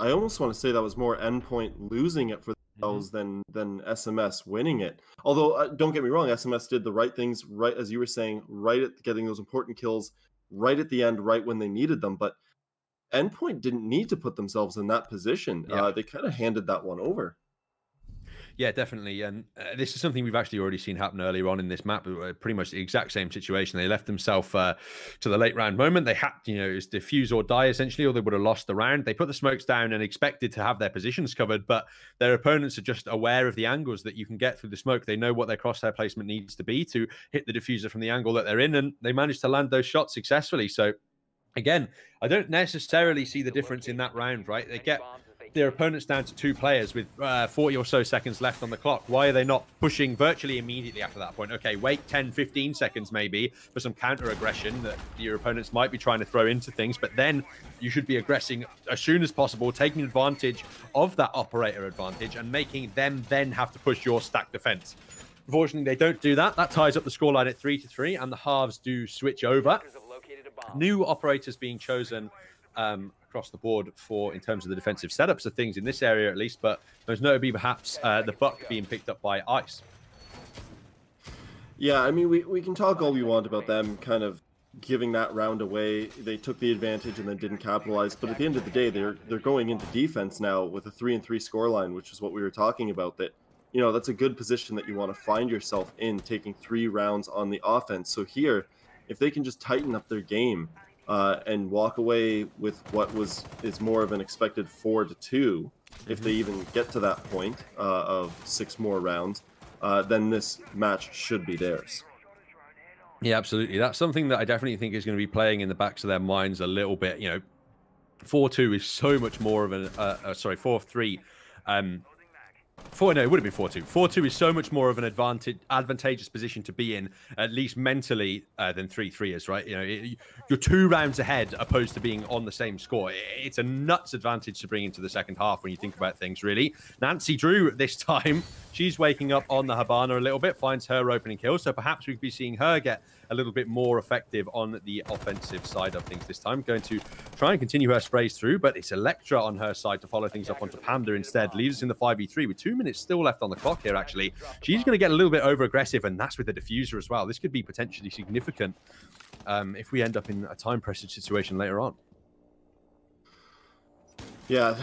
I almost want to say that was more Endpoint losing it for themselves than SMS winning it. Although, don't get me wrong, SMS did the right things, right as you were saying, right at getting those important kills, right at the end, right when they needed them. But Endpoint didn't need to put themselves in that position. Yeah. They kind of handed that one over. Yeah, definitely. And this is something we've actually already seen happen earlier on in this map. Pretty much the exact same situation. They left themselves to the late round moment. They had, it was diffuse or die essentially, or they would have lost the round. They put the smokes down and expected to have their positions covered, but their opponents are just aware of the angles that you can get through the smoke. They know what their crosshair placement needs to be to hit the diffuser from the angle that they're in, and they managed to land those shots successfully. So again, I don't necessarily see the difference in that round, right? They get their opponents down to 2 players with 40 or so seconds left on the clock. Why are they not pushing virtually immediately after that point? Okay, wait 10, 15 seconds maybe for some counter aggression that your opponents might be trying to throw into things, but then you should be aggressing as soon as possible, taking advantage of that operator advantage and making them then have to push your stack defense. Unfortunately, they don't do that. That ties up the scoreline at 3-3, and the halves do switch over. New operators being chosen across the board in terms of the defensive setups of things in this area at least, but there's notably perhaps the buck being picked up by ice. Yeah, I mean, we can talk all we want about them kind of giving that round away. They took the advantage and then didn't capitalize, but at the end of the day, they're going into defense now with a 3-3 scoreline, which is what we were talking about. That that's a good position that you want to find yourself in, taking 3 rounds on the offense. So here, if they can just tighten up their game and walk away with what is more of an expected 4-2, if they even get to that point of 6 more rounds, then this match should be theirs. Yeah, absolutely. That's something that I definitely think is going to be playing in the backs of their minds a little bit. 4-2 is so much more of an 4-3. No, it would have been 4-2. 4-2 is so much more of an advantageous position to be in, at least mentally, than 3-3 is, right? You're 2 rounds ahead opposed to being on the same score. It's a nuts advantage to bring into the second half when you think about things, really. Nancy Drew, this time, she's waking up on the Habana a little bit, finds her opening kill, so perhaps we could be seeing her get a little bit more effective on the offensive side of things this time. Going to try and continue her sprays through, but it's Electra on her side to follow things up onto Panda instead. Leaves us in the 5v3 with 2 minutes still left on the clock here, actually. She's going to get a little bit over-aggressive, and that's with the diffuser as well. This could be potentially significant if we end up in a time pressure situation later on. Yeah,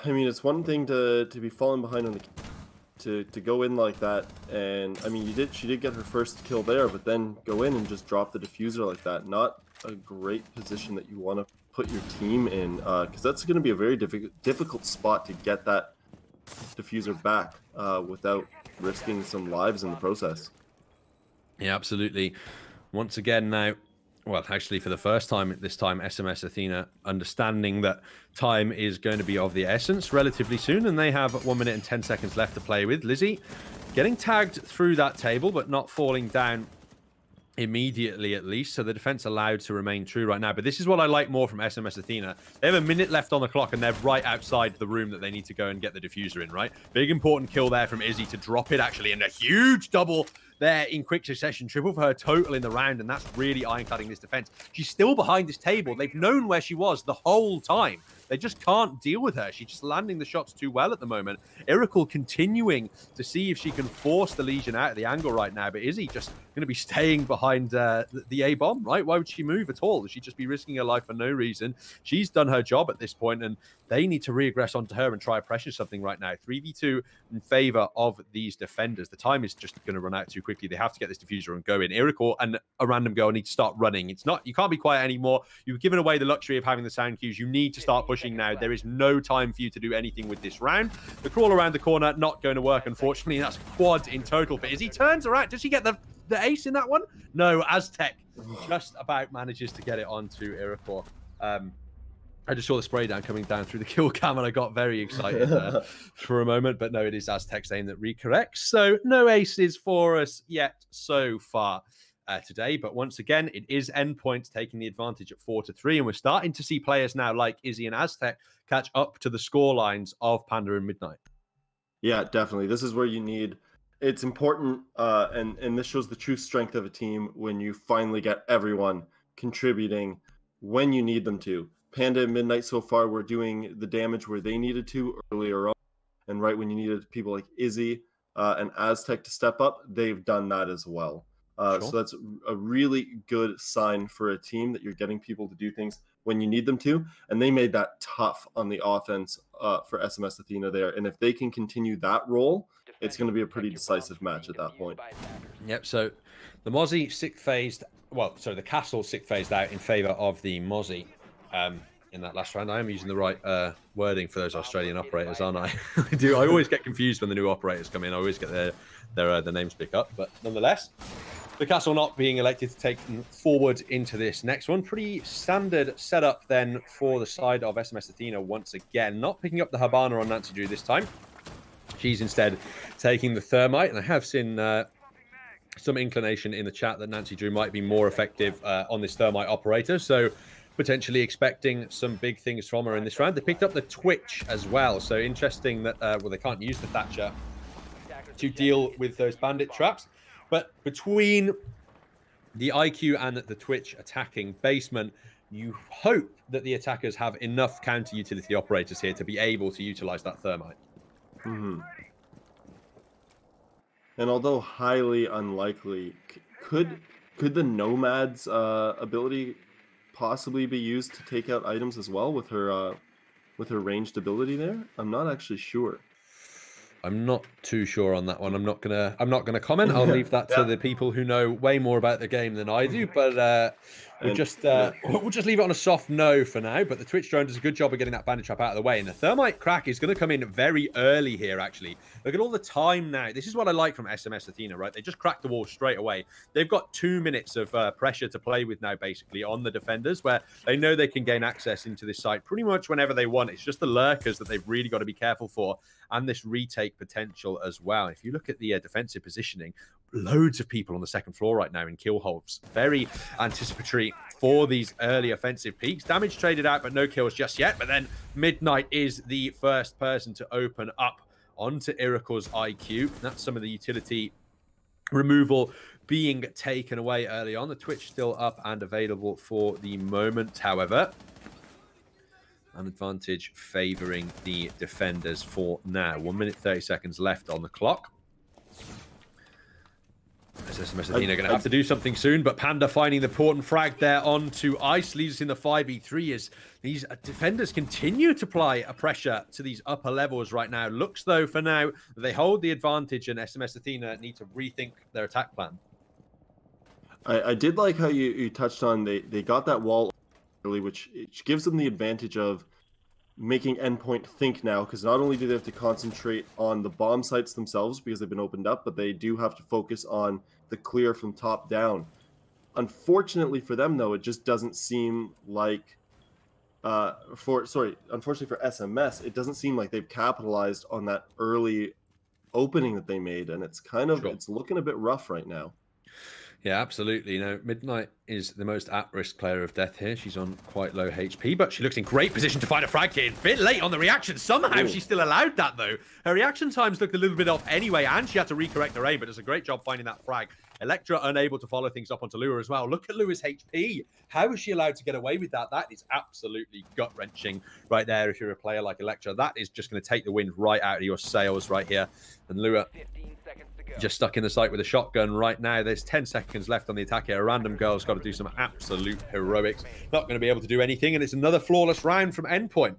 I mean, it's one thing to be falling behind on the... To go in like that, and I mean, she did get her first kill there, but then go in and just drop the diffuser like that. Not a great position that you want to put your team in, because that's going to be a very difficult spot to get that diffuser back without risking some lives in the process. Yeah, absolutely. Once again now, well, actually for the first time this time, SMS Athena understanding that time is going to be of the essence relatively soon, and they have 1 minute and 10 seconds left to play with. Lizzie getting tagged through that table, but not falling down immediately at least, so the defense allowed to remain true right now. But this is what I like more from SMS Athena. They have a minute left on the clock and they're right outside the room that they need to go and get the diffuser in, right? Big important kill there from Izzy to drop it actually, and a huge double there in quick succession. Triple for her total in the round, and that's really ironcladding this defense. She's still behind this table. They've known where she was the whole time. They just can't deal with her. She's just landing the shots too well at the moment. Iracle continuing to see if she can force the Legion out of the angle right now, but Izzy just going to be staying behind the A-bomb, right? Why would she move at all? She'd just be risking her life for no reason. She's done her job at this point, and they need to reaggress onto her and try to pressure something right now. 3v2 in favor of these defenders. The time is just going to run out too quickly. They have to get this diffuser and go in. Iracle and a random girl need to start running. It's not, you can't be quiet anymore. You've given away the luxury of having the sound cues. You need to start pushing now. There is no time for you to do anything with this round. The crawl around the corner, not going to work, unfortunately. That's quad in total for Izzy. Turns around. Does she get the ace in that one? No, Aztec just about manages to get it onto Iracle. I just saw the spray down coming down through the kill cam and I got very excited for a moment, but no, it is Aztec's aim that recorrects. So no aces for us yet so far today, but once again, it is Endpoint taking the advantage at 4-3, and we're starting to see players now like Izzy and Aztec catch up to the score lines of Panda and Midnight. Yeah, definitely. This is where you need, it's important, and this shows the true strength of a team when you finally get everyone contributing when you need them to. Panda and Midnight so far were doing the damage where they needed to earlier on, and right when you needed people like Izzy and Aztec to step up, they've done that as well. Sure. So that's a really good sign for a team that you're getting people to do things when you need them to, and they made that tough on the offense for SMS Athena there, and if they can continue that role, it's going to be a pretty decisive match at that point. Yep, so the Mozzie sick phased, well, sorry, the Castle sick phased out in favor of the Mozzie. In that last round, I am using the right wording for those Australian operators, aren't I? I always get confused when the new operators come in. I always get their names pick up, but nonetheless, the Castle not being elected to take forward into this next one. Pretty standard setup then for the side of SMS Athena once again. Not picking up the Habana on Nancy Drew this time. She's instead taking the Thermite, and I have seen some inclination in the chat that Nancy Drew might be more effective on this Thermite operator, so potentially expecting some big things from her in this round. They picked up the Twitch as well, so interesting that, well, they can't use the Thatcher to deal with those bandit traps, but between the IQ and the Twitch attacking basement, you hope that the attackers have enough counter utility operators here to be able to utilize that Thermite. Mm-hmm. And although highly unlikely, could the Nomad's ability possibly be used to take out items as well with her ranged ability there? I'm not actually sure. I'm not too sure on that one. I'm not gonna comment. I'll leave that to the people who know way more about the game than I do. But we'll just leave it on a soft no for now. But the Twitch drone does a good job of getting that bandit trap out of the way. And the Thermite crack is going to come in very early here, actually. Look at all the time now. This is what I like from SMS Athena, right? They just cracked the wall straight away. They've got 2 minutes of pressure to play with now, basically, on the defenders, where they know they can gain access into this site pretty much whenever they want. It's just the lurkers that they've really got to be careful for, and this retake potential as well. If you look at the defensive positioning, loads of people on the second floor right now in kill holes. Very anticipatory for these early offensive peaks. Damage traded out, but no kills just yet. But then Midnight is the first person to open up onto Iracle's IQ. That's some of the utility removal being taken away early on. The Twitch still up and available for the moment, however. An advantage favoring the defenders for now. 1 minute 30 seconds left on the clock. SMS Athena going to have to do something soon, but Panda finding the important frag there onto Ice leaves us in the 5v3 as these defenders continue to apply a pressure to these upper levels right now. Looks though for now that they hold the advantage and SMS Athena need to rethink their attack plan. I did like how you touched on they got that wall early, which gives them the advantage of making Endpoint think now, because not only do they have to concentrate on the bomb sites themselves because they've been opened up, but they do have to focus on the clear from top down. Unfortunately for them, though, it just doesn't seem like unfortunately for SMS, it doesn't seem like they've capitalized on that early opening that they made, and it's kind of it's looking a bit rough right now. Yeah, absolutely. No, Midnight is the most at-risk player of death here. She's on quite low HP, but she looks in great position to find a frag here. A bit late on the reaction. Somehow she still allowed that, though. Her reaction times looked a little bit off anyway, and she had to recorrect her aim, but does a great job finding that frag. Electra unable to follow things up onto Lua as well. Look at Lua's HP. How is she allowed to get away with that? That is absolutely gut-wrenching right there if you're a player like Electra. That is just going to take the wind right out of your sails right here. And Lua just stuck in the site with a shotgun right now. There's 10 seconds left on the attack here. A random girl's got to do some absolute heroics. Not going to be able to do anything, and it's another flawless round from Endpoint.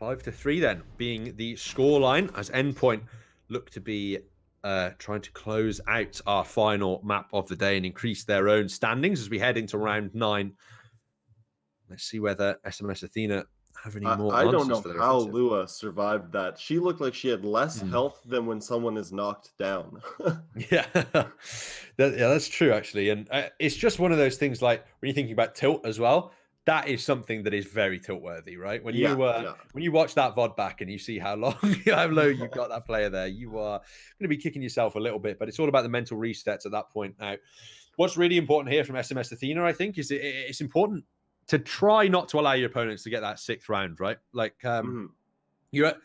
5-3 then, being the scoreline as Endpoint look to be trying to close out our final map of the day and increase their own standings as we head into round 9. Let's see whether SMS Athena have any more I don't answers know for how offensive. Lua survived that. She looked like she had less health than when someone is knocked down. Yeah. That's true, actually. And it's just one of those things, like when you're thinking about tilt as well, that is something that is very tilt worthy, right? When you when you watch that VOD back and you see how long, how low you've got that player there, you are going to be kicking yourself a little bit, but it's all about the mental resets at that point. Now, what's really important here from SMS Athena, I think, is it's important to try not to allow your opponents to get that 6th round, right? Like you're at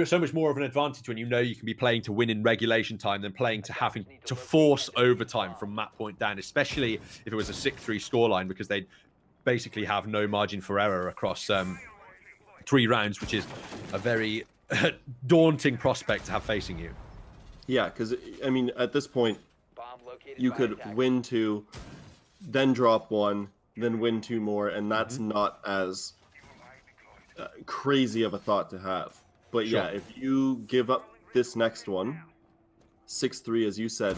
so much more of an advantage when you know you can be playing to win in regulation time than playing to having to force overtime from map point down, especially if it was a 6-3 scoreline, because they'd basically have no margin for error across 3 rounds, which is a very daunting prospect to have facing you. Yeah, because, I mean, at this point, you could win 2, then drop 1, then win 2 more, and that's not as crazy of a thought to have. But yeah, if you give up this next one, 6-3, as you said,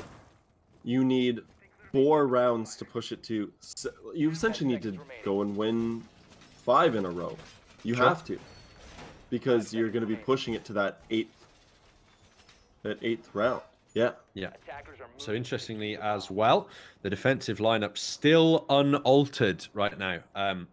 you need 4 rounds to push it to... You essentially need to go and win 5 in a row. You have to. Because you're going to be pushing it to that 8th round. Yeah. Yeah. So interestingly as well, the defensive lineup still unaltered right now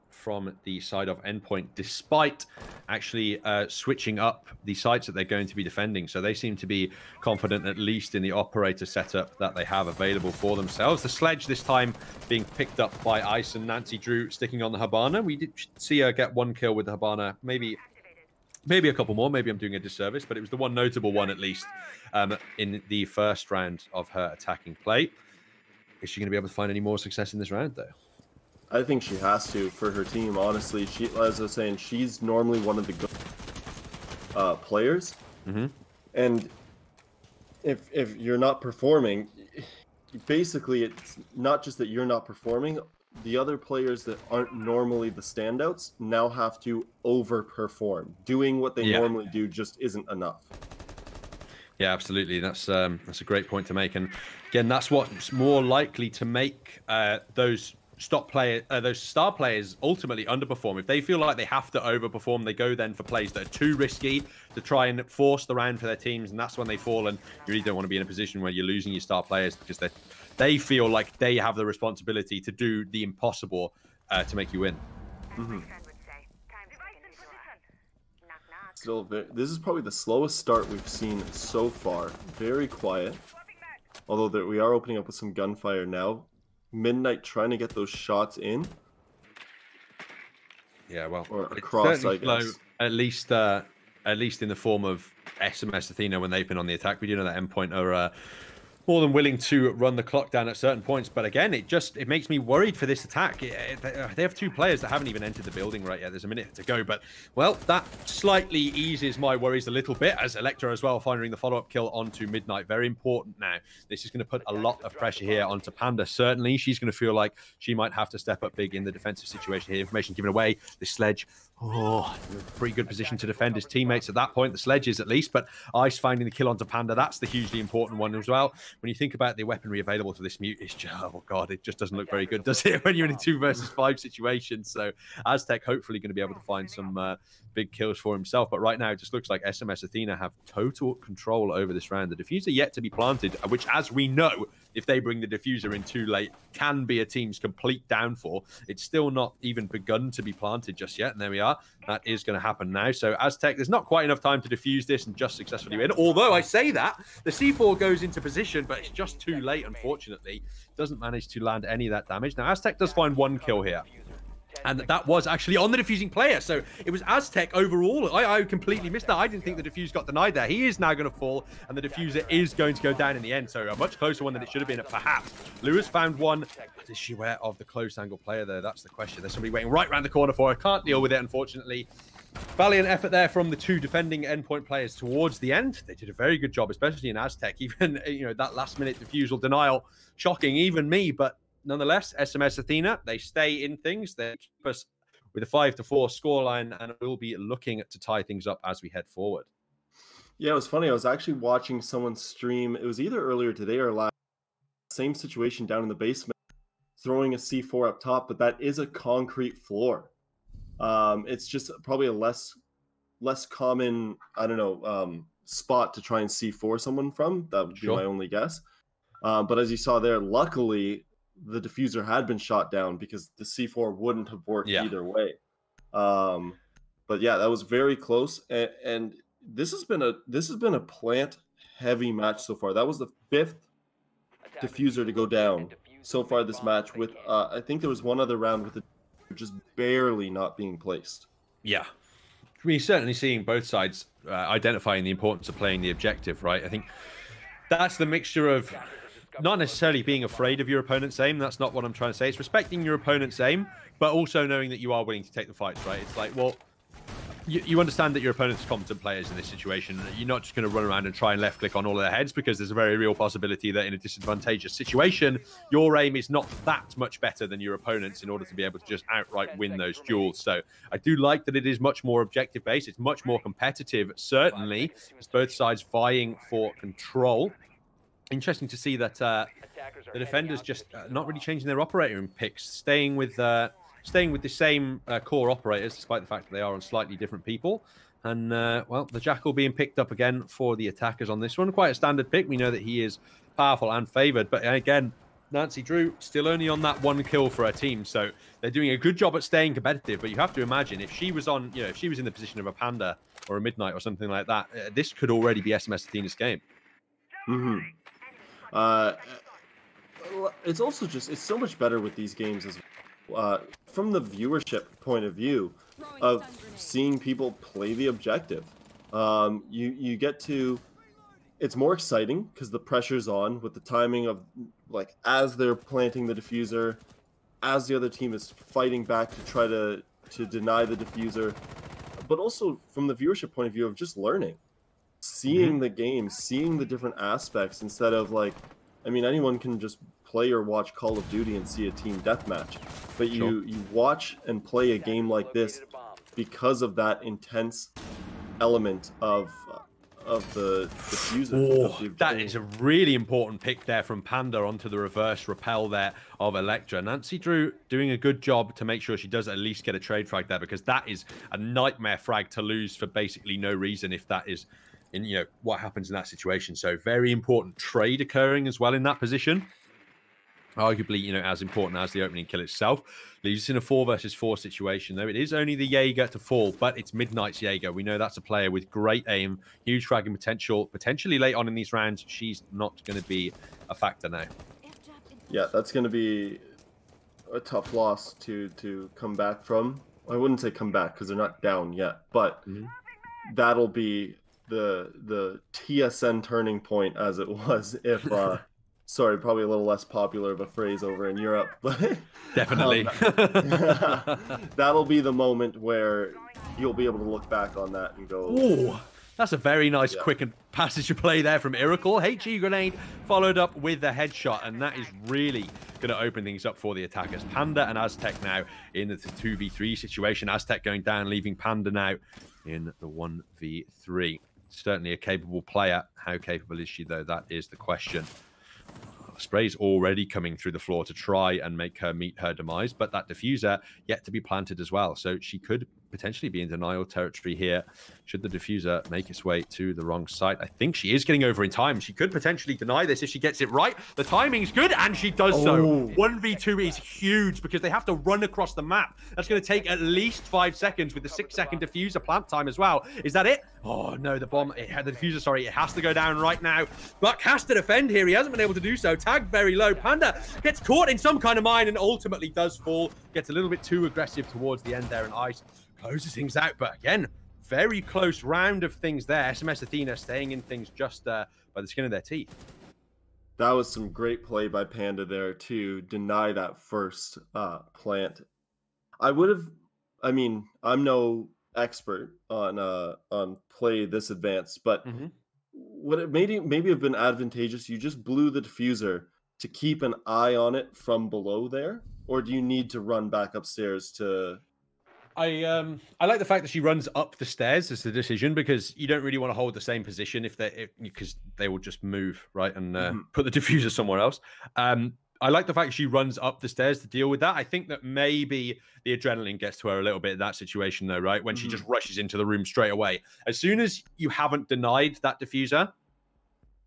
from the side of Endpoint, despite actually switching up the sites that they're going to be defending. So they seem to be confident, at least in the operator setup that they have available for themselves. The sledge this time being picked up by Ice and Nancy Drew sticking on the Habana. We did see her get 1 kill with the Habana, maybe a couple more. Maybe I'm doing a disservice, but it was the one notable one, at least, in the first round of her attacking play. Is she going to be able to find any more success in this round, though? I think she has to for her team, honestly. She, as I was saying, she's normally one of the good players. And if you're not performing, basically it's not just that you're not performing. The other players that aren't normally the standouts now have to overperform. Doing what they normally do just isn't enough. Yeah, absolutely. That's a great point to make. And again, that's what's more likely to make those those star players ultimately underperform. If they feel like they have to overperform, they go then for plays that are too risky to try and force the round for their teams, and that's when they fall. And you really don't want to be in a position where you're losing your star players because they feel like they have the responsibility to do the impossible to make you win. Still, this is probably the slowest start we've seen so far. Very quiet. Although we are opening up with some gunfire now. Midnight trying to get those shots in. Yeah, well, or across, I guess. Slow, at least in the form of SMS Athena when they've been on the attack. We do know that Endpoint are more than willing to run the clock down at certain points. But again, it makes me worried for this attack. They have 2 players that haven't even entered the building right yet. There's a minute to go. But, well, that slightly eases my worries a little bit, as Electra as well finding the follow-up kill onto Midnight. Very important now. This is going to put a lot of pressure here onto Panda. Certainly, she's going to feel like she might have to step up big in the defensive situation here. Information given away. This sledge, pretty good position to defend his teammates at that point. The sledge is, at least. But Ice finding the kill onto Panda, that's the hugely important one as well. When you think about the weaponry available to this mute, it's just, oh god, it just doesn't look very good, does it, when you're in a 2 versus 5 situation? So Aztec hopefully going to be able to find some big kills for himself. But right now, it just looks like SMS Athena have total control over this round. The diffuser yet to be planted, which, as we know, if they bring the diffuser in too late, can be a team's complete downfall. It's still not even begun to be planted just yet, and there we are. That is going to happen now. So Aztec, there's not quite enough time to defuse this and just successfully win. Although I say that, the C4 goes into position, but it's just too late, unfortunately. Doesn't manage to land any of that damage. Now, Aztec does find one kill here. And that was actually on the defusing player. So it was Aztec overall. I completely missed that. I didn't think the defuse got denied there. He is now going to fall, and the diffuser is going to go down in the end. So a much closer one than it should have been, perhaps. Lewis found one. But is she aware of the close angle player, though? That's the question. There's somebody waiting right around the corner for her. Can't deal with it, unfortunately. Valiant effort there from the two defending endpoint players towards the end. They did a very good job, especially in Aztec. Even, that last-minute defusal denial, shocking even me, but nonetheless, SMS Athena, they stay in things. They keep us with a 5-4 scoreline, and we'll be looking to tie things up as we head forward. Yeah, it was funny. I was actually watching someone stream. It was either earlier today or last. Same situation down in the basement, throwing a C4 up top, but that is a concrete floor. It's just probably a less common, spot to try and C4 someone from. That would be my only guess. But as you saw there, luckily, the diffuser had been shot down because the C4 wouldn't have worked either way. But yeah, that was very close. And this has been a plant heavy match so far. That was the 5th diffuser to go down so far this match. With I think there was one other round with it just barely not being placed. Yeah, we're certainly seeing both sides identifying the importance of playing the objective, right? I think that's the mixture of not necessarily being afraid of your opponent's aim. That's not what I'm trying to say. It's respecting your opponent's aim, but also knowing that you are willing to take the fights, right? It's like, well, you understand that your opponent's competent players in this situation. You're not just going to run around and try and left click on all of their heads, because there's a very real possibility that in a disadvantageous situation, your aim is not that much better than your opponent's in order to be able to just outright win those duels. So I do like that it is much more objective based. It's much more competitive, certainly. It's both sides vying for control. Interesting to see that the defenders just not really changing their operator in picks, staying with the same core operators, despite the fact that they are on slightly different people. And, well, the Jackal being picked up again for the attackers on this one. Quite a standard pick. We know that he is powerful and favored. But, again, Nancy Drew still only on that 1 kill for her team. So they're doing a good job at staying competitive. But you have to imagine, if she was on, if she was in the position of a Panda or a Midnight or something like that, this could already be SMS Athena's game. Mm-hmm. It's also just, it's so much better with these games as from the viewership point of view of seeing people play the objective. You get to, it's more exciting because the pressure's on with the timing of, like, as they're planting the diffuser, as the other team is fighting back to try to deny the diffuser, but also from the viewership point of view of just learning. Seeing the game, seeing the different aspects, instead of, like, I mean, anyone can just play or watch Call of Duty and see a team deathmatch, but you watch and play a game like this because of that intense element of the diffuser. That is a really important pick there from Panda onto the reverse repel there of Electra. Nancy Drew doing a good job to make sure she does at least get a trade frag there, because that is a nightmare frag to lose for basically no reason if that is in, what happens in that situation. So very important trade occurring as well in that position. Arguably, as important as the opening kill itself. Leaves us in a 4 versus 4 situation, though. It is only the Jaeger to fall, but it's Midnight's Jaeger. We know that's a player with great aim, huge fragging potential. Potentially late on in these rounds, she's not going to be a factor now. Yeah, that's going to be a tough loss to come back from. I wouldn't say come back because they're not down yet, but that'll be the TSN turning point, as it was if sorry, probably a little less popular of a phrase over in Europe, but definitely that'll be the moment where you'll be able to look back on that and go, oh, that's a very nice quick passage of play there from Iracle. HE grenade followed up with the headshot, and that is really going to open things up for the attackers. Panda and Aztec now in the 2v3 situation. Aztec going down, leaving Panda now in the 1v3. Certainly a capable player. How capable is she, though? That is the question. Spray's already coming through the floor to try and make her meet her demise, but that diffuser yet to be planted as well. So she could potentially be in denial territory here should the diffuser make its way to the wrong site. I think she is getting over in time. She could potentially deny this if she gets it right. The timing's good, and she does so. 1v2 is huge because they have to run across the map. That's going to take at least 5 seconds with the 6-second diffuser plant time as well. Is that it? Oh, no, the diffuser, sorry, it has to go down right now. Buck has to defend here. He hasn't been able to do so. Tagged very low. Panda gets caught in some kind of mine and ultimately does fall. Gets a little bit too aggressive towards the end there, and Ice closes things out. But again, very close round of things there. SMS Athena staying in things just by the skin of their teeth. That was some great play by Panda there to deny that first plant. I would have, I mean, I'm no expert on play this advanced, but would it maybe have been advantageous? You just blew the diffuser to keep an eye on it from below there, or do you need to run back upstairs to? I like the fact that she runs up the stairs as the decision, because you don't really want to hold the same position because they will just move, right, and put the diffuser somewhere else. I like the fact she runs up the stairs to deal with that. I think that maybe the adrenaline gets to her a little bit in that situation, though, right? When she just rushes into the room straight away. As soon as you haven't denied that diffuser,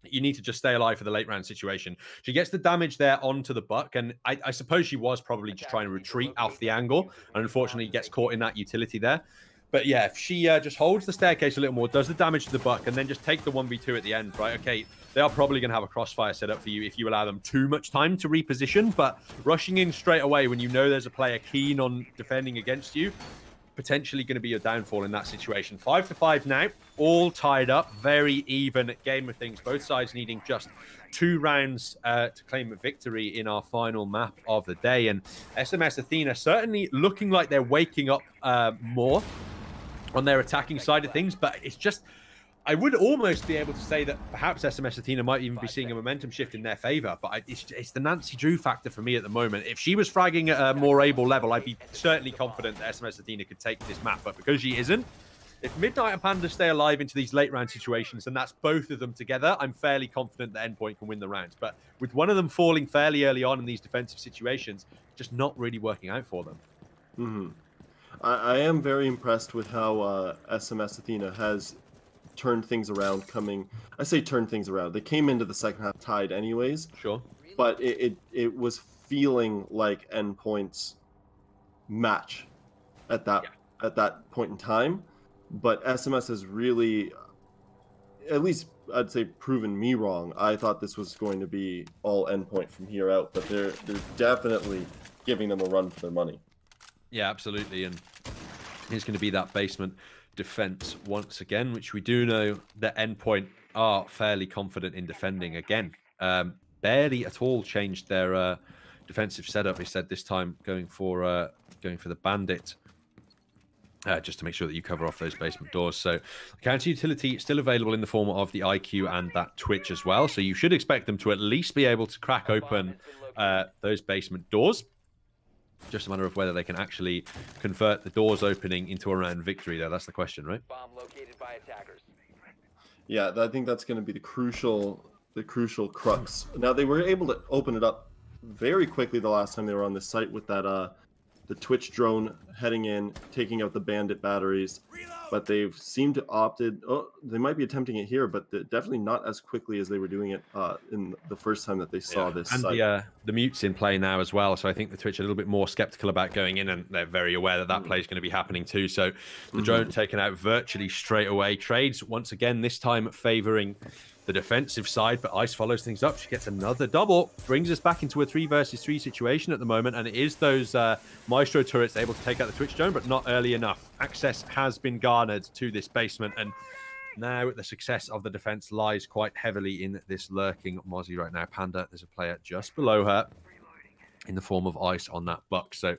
you need to just stay alive for the late round situation. She gets the damage there onto the Buck, and I suppose she was probably just trying to retreat off the angle, and unfortunately gets caught in that utility there. But yeah, if she just holds the staircase a little more, does the damage to the Buck, and then just take the 1v2 at the end, right? Okay, they are probably going to have a crossfire set up for you if you allow them too much time to reposition, but rushing in straight away when you know there's a player keen on defending against you, potentially going to be your downfall in that situation. 5-5 now, all tied up, very even game of things. Both sides needing just 2 rounds to claim a victory in our final map of the day. And SMS Athena certainly looking like they're waking up more on their attacking side of things, but it's just, I would almost be able to say that perhaps SMS Athena might even be seeing a momentum shift in their favor, but it's the Nancy Drew factor for me at the moment. If she was fragging at a more able level, I'd be certainly confident that SMS Athena could take this map, but because she isn't, if Midnight and Panda stay alive into these late round situations, and that's both of them together, I'm fairly confident that Endpoint can win the rounds. But with one of them falling fairly early on in these defensive situations, just not really working out for them. I am very impressed with how SMS Athena has turned things around I say turned things around. They came into the second half tied anyways. Sure. But it was feeling like Endpoint's match at that point in time. But SMS has really, at least I'd say, proven me wrong. I thought this was going to be all Endpoint from here out, but they're definitely giving them a run for their money. Yeah, absolutely. And here's going to be that basement defense once again, which we do know that Endpoint are fairly confident in defending again. Barely at all changed their defensive setup. He said this time going for the Bandit, just to make sure that you cover off those basement doors. So counter utility still available in the form of the IQ and that Twitch as well. So you should expect them to at least be able to crack open those basement doors. Just a matter of whether they can actually convert the doors opening into a round victory, though. That's the question, right? Bomb located by attackers. Yeah, I think that's going to be the crucial crux. Now, they were able to open it up very quickly the last time they were on this site with that the Twitch drone heading in, taking out the Bandit batteries. But they've seemed to opted. Oh, they might be attempting it here, but definitely not as quickly as they were doing it in the first time that they saw this. And site. The mute's in play now as well, so I think the Twitch are a little bit more skeptical about going in, and they're very aware that that play is going to be happening too. So the drone taken out virtually straight away. Trades once again, this time favoring the defensive side, but Ice follows things up. She gets another double, brings us back into a 3 versus 3 situation at the moment, and it is those Maestro turrets able to take out the Twitch drone, but not early enough. Access has been garnered to this basement, and now the success of the defense lies quite heavily in this lurking Mozzie right now. Panda, there's a player just below her in the form of Ice on that Buck, so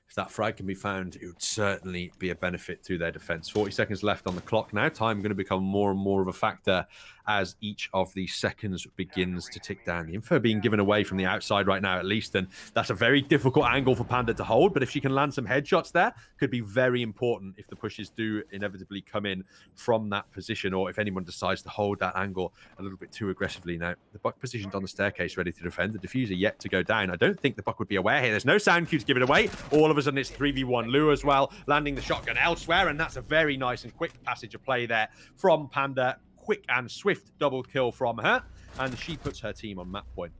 if that frag can be found, it would certainly be a benefit to their defense. 40 seconds left on the clock now. Time going to become more and more of a factor as each of these seconds begins to tick down. The info being given away from the outside right now, at least, and that's a very difficult angle for Panda to hold, but if she can land some headshots there, could be very important if the pushes do inevitably come in from that position, or if anyone decides to hold that angle a little bit too aggressively. Now, the Buck positioned on the staircase, ready to defend. The diffuser yet to go down. I don't think the Buck would be aware here. There's no sound cue to give it away. All of of a sudden it's 3v1 Lou as well, landing the shotgun elsewhere, and that's a very nice and quick passage of play there from Panda. Quick and swift double kill from her, and she puts her team on map point.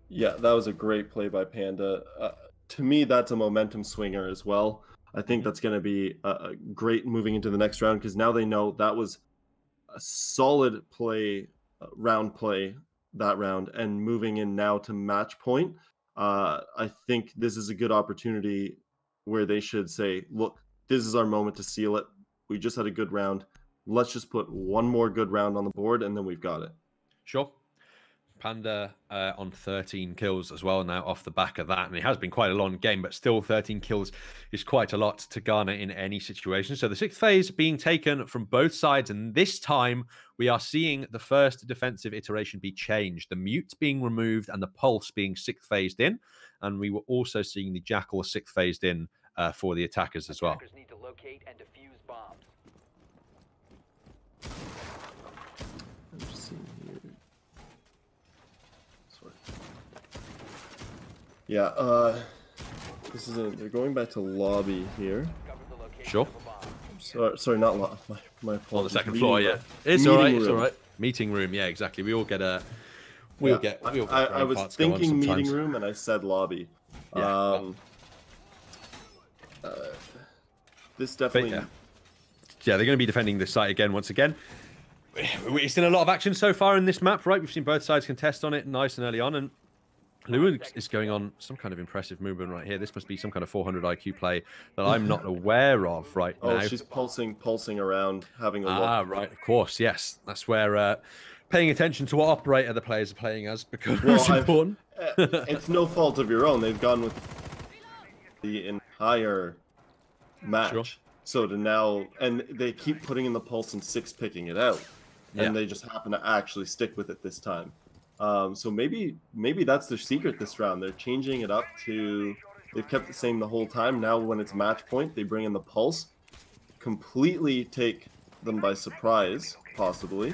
Yeah, that was a great play by Panda. To me, that's a momentum swinger as well. I think that's going to be great moving into the next round, because now they know that was a solid play, round play that round, and moving in now to match point. I think this is a good opportunity where they should say, look, this is our moment to seal it. We just had a good round. Let's just put one more good round on the board, and then we've got it. Sure. Panda on 13 kills as well now off the back of that. And it has been quite a long game, but still 13 kills is quite a lot to garner in any situation. So the 6th phase being taken from both sides. And this time we are seeing the first defensive iteration be changed. The mute being removed and the pulse being 6th phased in. And we were also seeing the jackal 6th phased in for the attackers as well. Attackers need to locate and defuse bombs. I'm just seeing here. Yeah, this is it. They're going back to lobby here. Sure. Sorry, not lobby. My On the second meeting floor, yeah. room. It's all right. Meeting It's all room. right. Meeting room, yeah, exactly. We all get a. I was thinking meeting room, and I said lobby. Yeah. This definitely. Yeah, they're going to be defending this site again once again. We've seen a lot of action so far in this map, right? We've seen both sides contest on it nice and early on, and Lou is going on some kind of impressive movement right here. This must be some kind of 400 IQ play that I'm not aware of right now. Oh, she's pulsing around, having a look. Ah, right, of course, yes. That's where paying attention to what operator the players are playing as becomes important. It's no fault of your own. They've gone with the entire match. Sure. So to now, and they keep putting in the pulse and 6 picking it out. And Yeah. they just happen to actually stick with it this time. So maybe that's their secret this round. They're changing it up to, they've kept the same the whole time. Now when it's match point, they bring in the pulse, completely take them by surprise, possibly,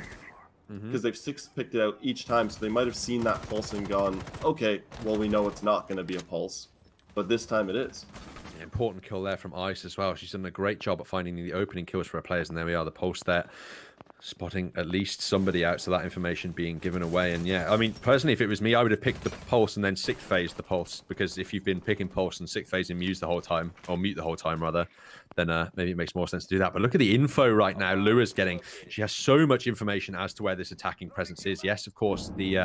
because they've 6 picked it out each time. So they might have seen that pulse and gone, okay, well, we know it's not going to be a pulse, but this time it is. Important kill there from Ice as well. She's done a great job at finding the opening kills for her players, and there we are, the pulse there. Spotting at least somebody out, so that information being given away. And yeah, I mean, personally, if it was me, I would have picked the pulse and then 6th phase the pulse, because if you've been picking pulse and 6th phase and mute the whole time, or mute the whole time rather, then maybe it makes more sense to do that. But look at the info right now Lua's getting. She has so much information as to where this attacking presence is. Yes, of course, the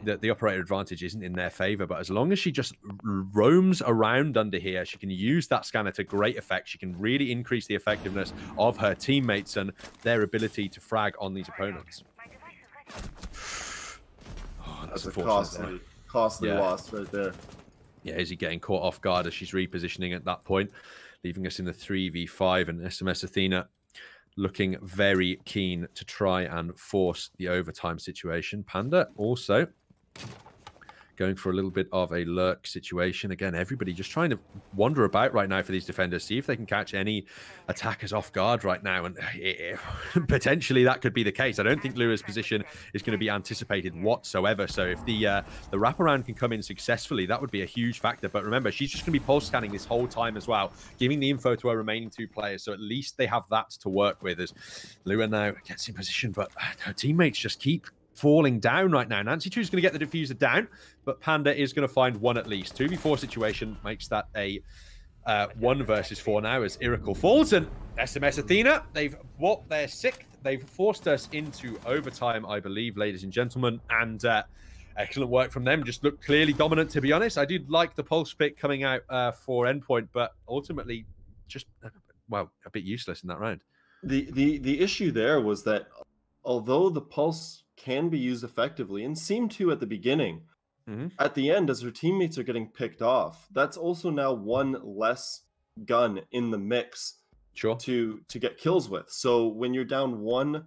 operator advantage isn't in their favor, but as long as she just roams around under here, she can use that scanner to great effect. She can really increase the effectiveness of her teammates and their ability to frag on these opponents. Oh, That's a costly loss right there. Yeah, Izzy getting caught off guard as she's repositioning at that point, leaving us in the 3v5, and SMS Athena looking very keen to try and force the overtime situation. Panda also going for a little bit of a lurk situation. Again, everybody just trying to wander about right now for these defenders, see if they can catch any attackers off guard right now. And potentially that could be the case. I don't think Lua's position is going to be anticipated whatsoever. So if the wraparound can come in successfully, that would be a huge factor. But remember, she's just going to be pulse scanning this whole time as well, giving the info to her remaining 2 players. So at least they have that to work with as Lua now gets in position. But her teammates just keep falling down right now. Nancy Chu's going to get the diffuser down, but Panda is going to find one at least. 2v4 situation makes that a 1 versus 4 now as Iracle falls, and SMS Athena, they've bought their 6th. They've forced us into overtime, I believe, ladies and gentlemen, and excellent work from them. Just looked clearly dominant, to be honest. I did like the pulse pick coming out for Endpoint, but ultimately just, well, a bit useless in that round. The issue there was that although the pulse can be used effectively and seemed to at the beginning, at the end, as her teammates are getting picked off, that's also now 1 less gun in the mix to get kills with. So when you're down 1,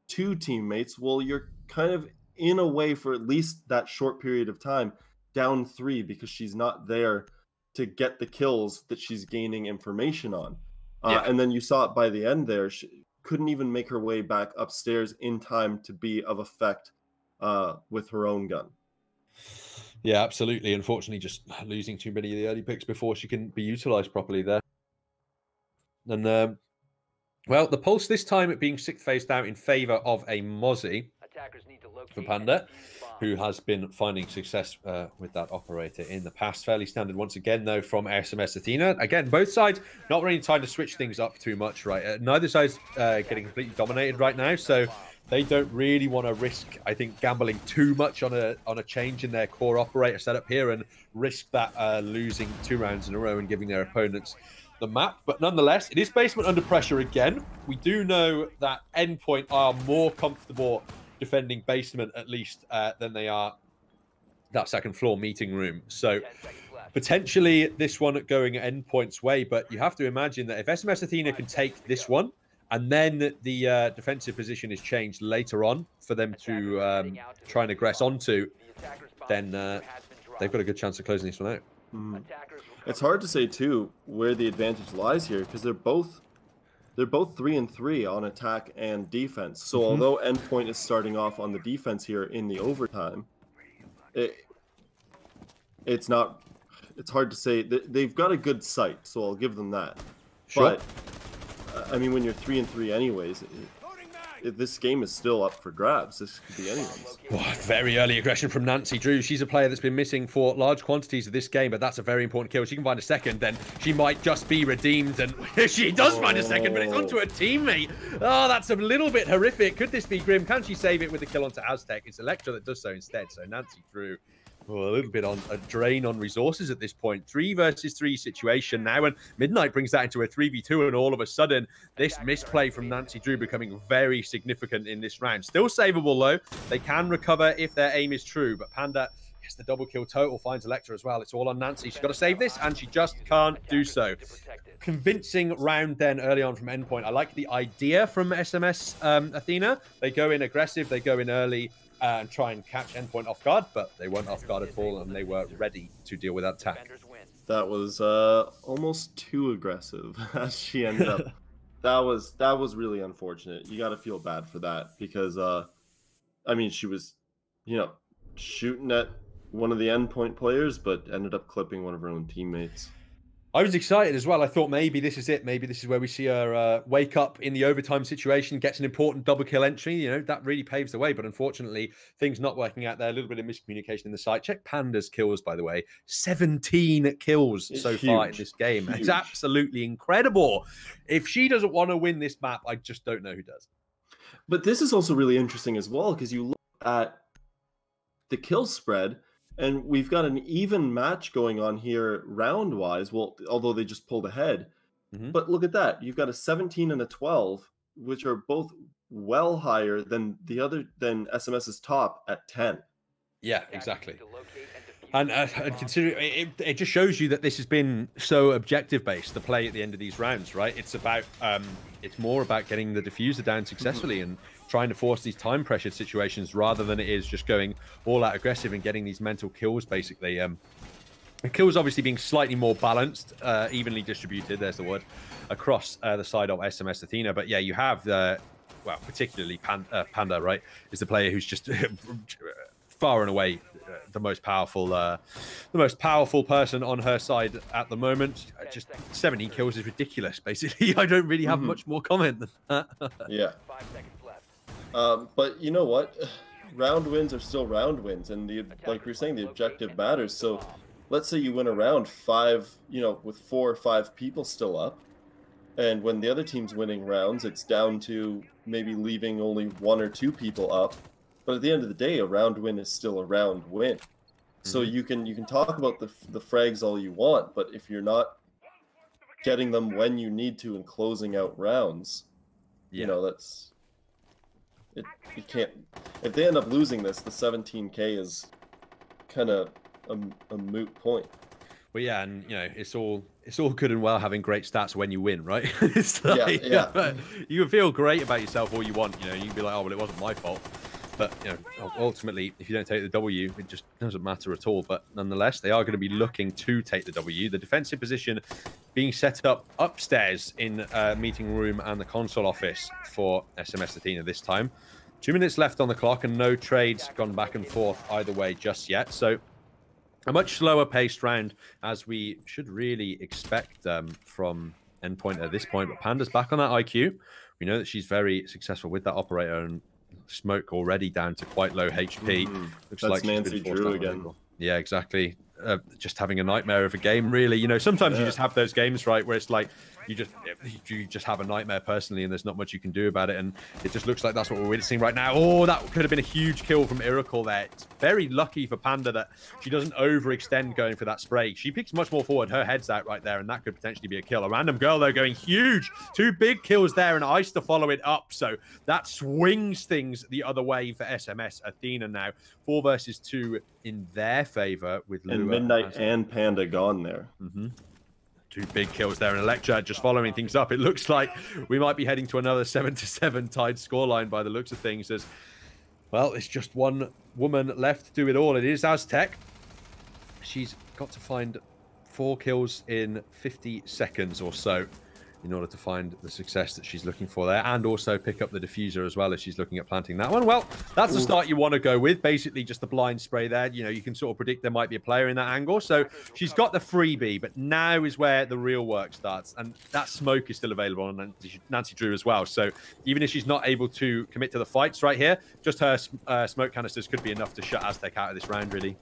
2 teammates, well, you're kind of in a way for at least that short period of time down 3, because she's not there to get the kills that she's gaining information on. And then you saw it by the end there. She couldn't even make her way back upstairs in time to be of effect with her own gun. Yeah, absolutely. Unfortunately, just losing too many of the early picks before she can be utilized properly there. And well, the pulse this time it being sixth phased out in favor of a Mozzie Attackers need to locate for and Panda, defuse bombs. who has been finding success with that operator in the past. Fairly standard once again, though, from SMS Athena. Again, both sides not really trying to switch things up too much, right? Neither side's getting completely dominated right now, so they don't really want to risk, I think, gambling too much on a change in their core operator setup here and risk that losing 2 rounds in a row and giving their opponents the map. But nonetheless, it is basement under pressure again. We do know that Endpoint are more comfortable defending basement, at least, than they are that second floor meeting room. So potentially this one going Endpoint's way, but you have to imagine that if SMS Athena can take this one, and then the defensive position is changed later on for them to try and aggress onto, then they've got a good chance of closing this one out. It's hard to say too where the advantage lies here, because they're both 3-3 on attack and defense. So although Endpoint is starting off on the defense here in the overtime, it's hard to say. They've got a good sight, so I'll give them that. Sure. But I mean, when you're 3-3 anyways, this game is still up for grabs. This could be anyone's. Oh, very early aggression from Nancy Drew. She's a player that's been missing for large quantities of this game, but that's a very important kill. She can find a second, then she might just be redeemed. And she does find a second, but it's onto a teammate. Oh, that's a little bit horrific. Could this be grim? Can she save it with a kill onto Aztec? It's Electra that does so instead. So Nancy Drew, a little bit on a drain on resources at this point. 3 versus 3 situation now, and Midnight brings that into a 3v2, and all of a sudden this misplay from Nancy Drew becoming very significant in this round. Still savable though. They can recover if their aim is true, but Panda gets the double kill total, finds Electra as well. It's all on Nancy. She's got to save this, and she just can't do so. Convincing round then early on from Endpoint. I like the idea from SMS Athena. They go in aggressive, they go in early, and try and catch Endpoint off guard, but they weren't off guard at all, and they were ready to deal with that attack. That was almost too aggressive as she ended up. That was really unfortunate. You got to feel bad for that, because I mean, she was, shooting at one of the Endpoint players, but ended up clipping one of her own teammates. I was excited as well. I thought maybe this is it. Maybe this is where we see her wake up in the overtime situation, gets an important double kill entry. That really paves the way. But unfortunately, things not working out there. A little bit of miscommunication in the site. Check Panda's kills, by the way. 17 kills so far in this game. It's absolutely incredible. If she doesn't want to win this map, I just don't know who does. But this is also really interesting as well, because you look at the kill spread, and we've got an even match going on here round-wise. Well, although they just pulled ahead. But look at that. You've got a 17 and a 12, which are both well higher than SMS's top at 10. Yeah, exactly. And consider it just shows you that this has been so objective-based, the play at the end of these rounds, right? It's about it's more about getting the diffuser down successfully and trying to force these time-pressured situations rather than it is just going all-out aggressive and getting these mental kills, basically. The kills obviously being slightly more balanced, evenly distributed, there's the word, across the side of SMS Athena. But yeah, you have well, particularly Panda, right, is the player who's just far and away the most powerful person on her side at the moment. Just 17 kills is ridiculous, basically. I don't really have much more comment than that. Yeah. 5 seconds left. But you know what? Round wins are still round wins, and like we were saying, the objective matters. So let's say you win a round 5, with 4 or 5 people still up, and when the other team's winning rounds, it's down to maybe leaving only 1 or 2 people up. But at the end of the day, a round win is still a round win. So you can talk about the frags all you want, but if you're not getting them when you need to and closing out rounds, that's it. You can't. If they end up losing this, the 17K is kind of a moot point. Well, yeah, and it's all good and well having great stats when you win, right? It's like, you can feel great about yourself all you want. You can be like, oh well, it wasn't my fault. But ultimately, if you don't take the W, it just doesn't matter at all. But nonetheless, they are going to be looking to take the W. The defensive position being set up upstairs in meeting room and the console office for SMS Athena this time. 2 minutes left on the clock, and no trades gone back and forth either way just yet. So a much slower paced round, as we should really expect from Endpoint at this point. But Panda's back on that IQ. We know that she's very successful with that operator, and Smoke already down to quite low HP. Looks That's like Nancy she's been forced Drew out of the again. angle. Yeah, exactly. Just having a nightmare of a game, really. You know, sometimes you just have those games, right, where it's like you just have a nightmare personally, and there's not much you can do about it. And it just looks like that's what we're witnessing right now. Oh, that could have been a huge kill from Iracle there. It's very lucky for Panda that she doesn't overextend going for that spray. She picks much more forward. Her head's out right there, and that could potentially be a kill. A random girl, though, going huge. 2 big kills there, and Ice to follow it up. So that swings things the other way for SMS. Athena now 4 versus 2 in their favor with Lua and Midnight and Panda gone there. 2 big kills there, and Electra just following things up. It looks like we might be heading to another 7-7 tied scoreline by the looks of things. As well, it's just one woman left to do it all. It is Aztec. She's got to find 4 kills in 50 seconds or so in order to find the success that she's looking for there, and also pick up the diffuser as well as she's looking at planting that one. Well, that's the start you want to go with. Basically, just the blind spray there. You know, you can sort of predict there might be a player in that angle. So she's got the freebie, but now is where the real work starts. And that smoke is still available on Nancy Drew as well. So even if she's not able to commit to the fights right here, just her smoke canisters could be enough to shut Aztec out of this round, really.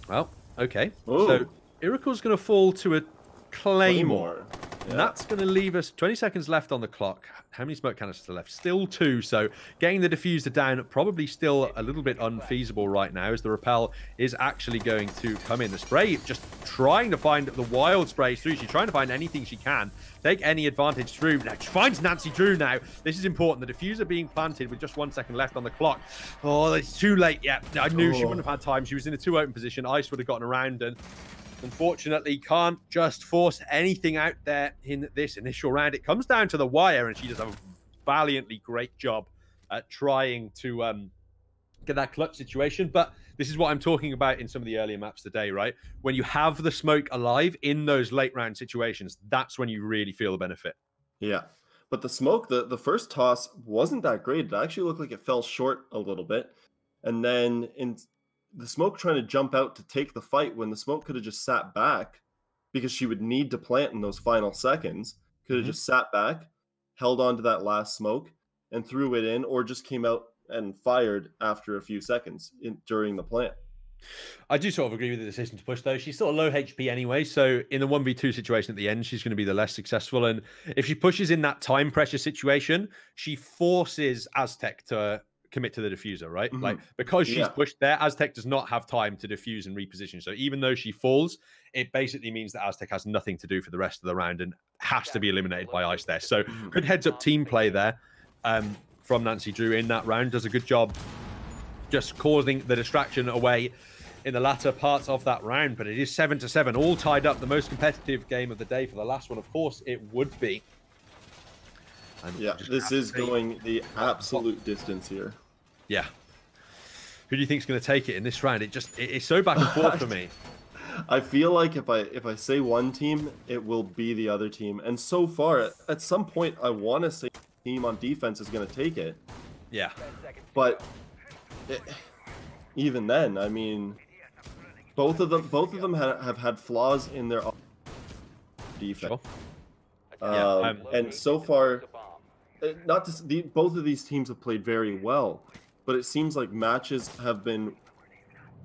Well, okay. Ooh. So Iracle's going to fall to a Claymore. Yeah. And that's going to leave us 20 seconds left on the clock. How many smoke canisters are left? Still 2. So getting the diffuser down, probably still a little bit unfeasible right now, as the rappel is actually going to come in. The spray, just trying to find the wild sprays through. She's trying to find anything she can. Take any advantage through. Now, she finds Nancy Drew now. This is important. The diffuser being planted with just 1 second left on the clock. Oh, it's too late. Yeah, I knew she wouldn't have had time. She was in a 2 open position. Ice would have gotten around, and unfortunately can't just force anything out there in this initial round. It comes down to the wire, and she does a valiantly great job at trying to get that clutch situation. But this is what I'm talking about in some of the earlier maps today, right? When you have the smoke alive in those late round situations, that's when you really feel the benefit. Yeah. But the smoke, the first toss wasn't that great. It actually looked like it fell short a little bit. And then in the smoke trying to jump out to take the fight, when the smoke could have just sat back, because she would need to plant in those final seconds, could have just sat back, held on to that last smoke, and threw it in, or just came out and fired after a few seconds during the plant. I do sort of agree with the decision to push, though. She's sort of low HP anyway, so in the 1v2 situation at the end, she's going to be the less successful. And if she pushes in that time pressure situation, she forces Aztec to commit to the diffuser, right? Like, because she's pushed there, Aztec does not have time to diffuse and reposition. So even though she falls, it basically means that Aztec has nothing to do for the rest of the round and has to be eliminated by Ice there. So good heads-up team play there from Nancy Drew in that round. Does a good job just causing the distraction away in the latter parts of that round. But it is 7-7, all tied up. The most competitive game of the day for the last one, of course, it would be. And yeah, this is going the absolute distance here. Yeah. Who do you think is going to take it in this round? It's so back and forth for me. I feel like if I say one team, it will be the other team. And so far, at some point, I want to say the team on defense is going to take it. Yeah. But even then, I mean, both of them have had flaws in their defense. Sure. And so far, both of these teams have played very well, but it seems like matches have been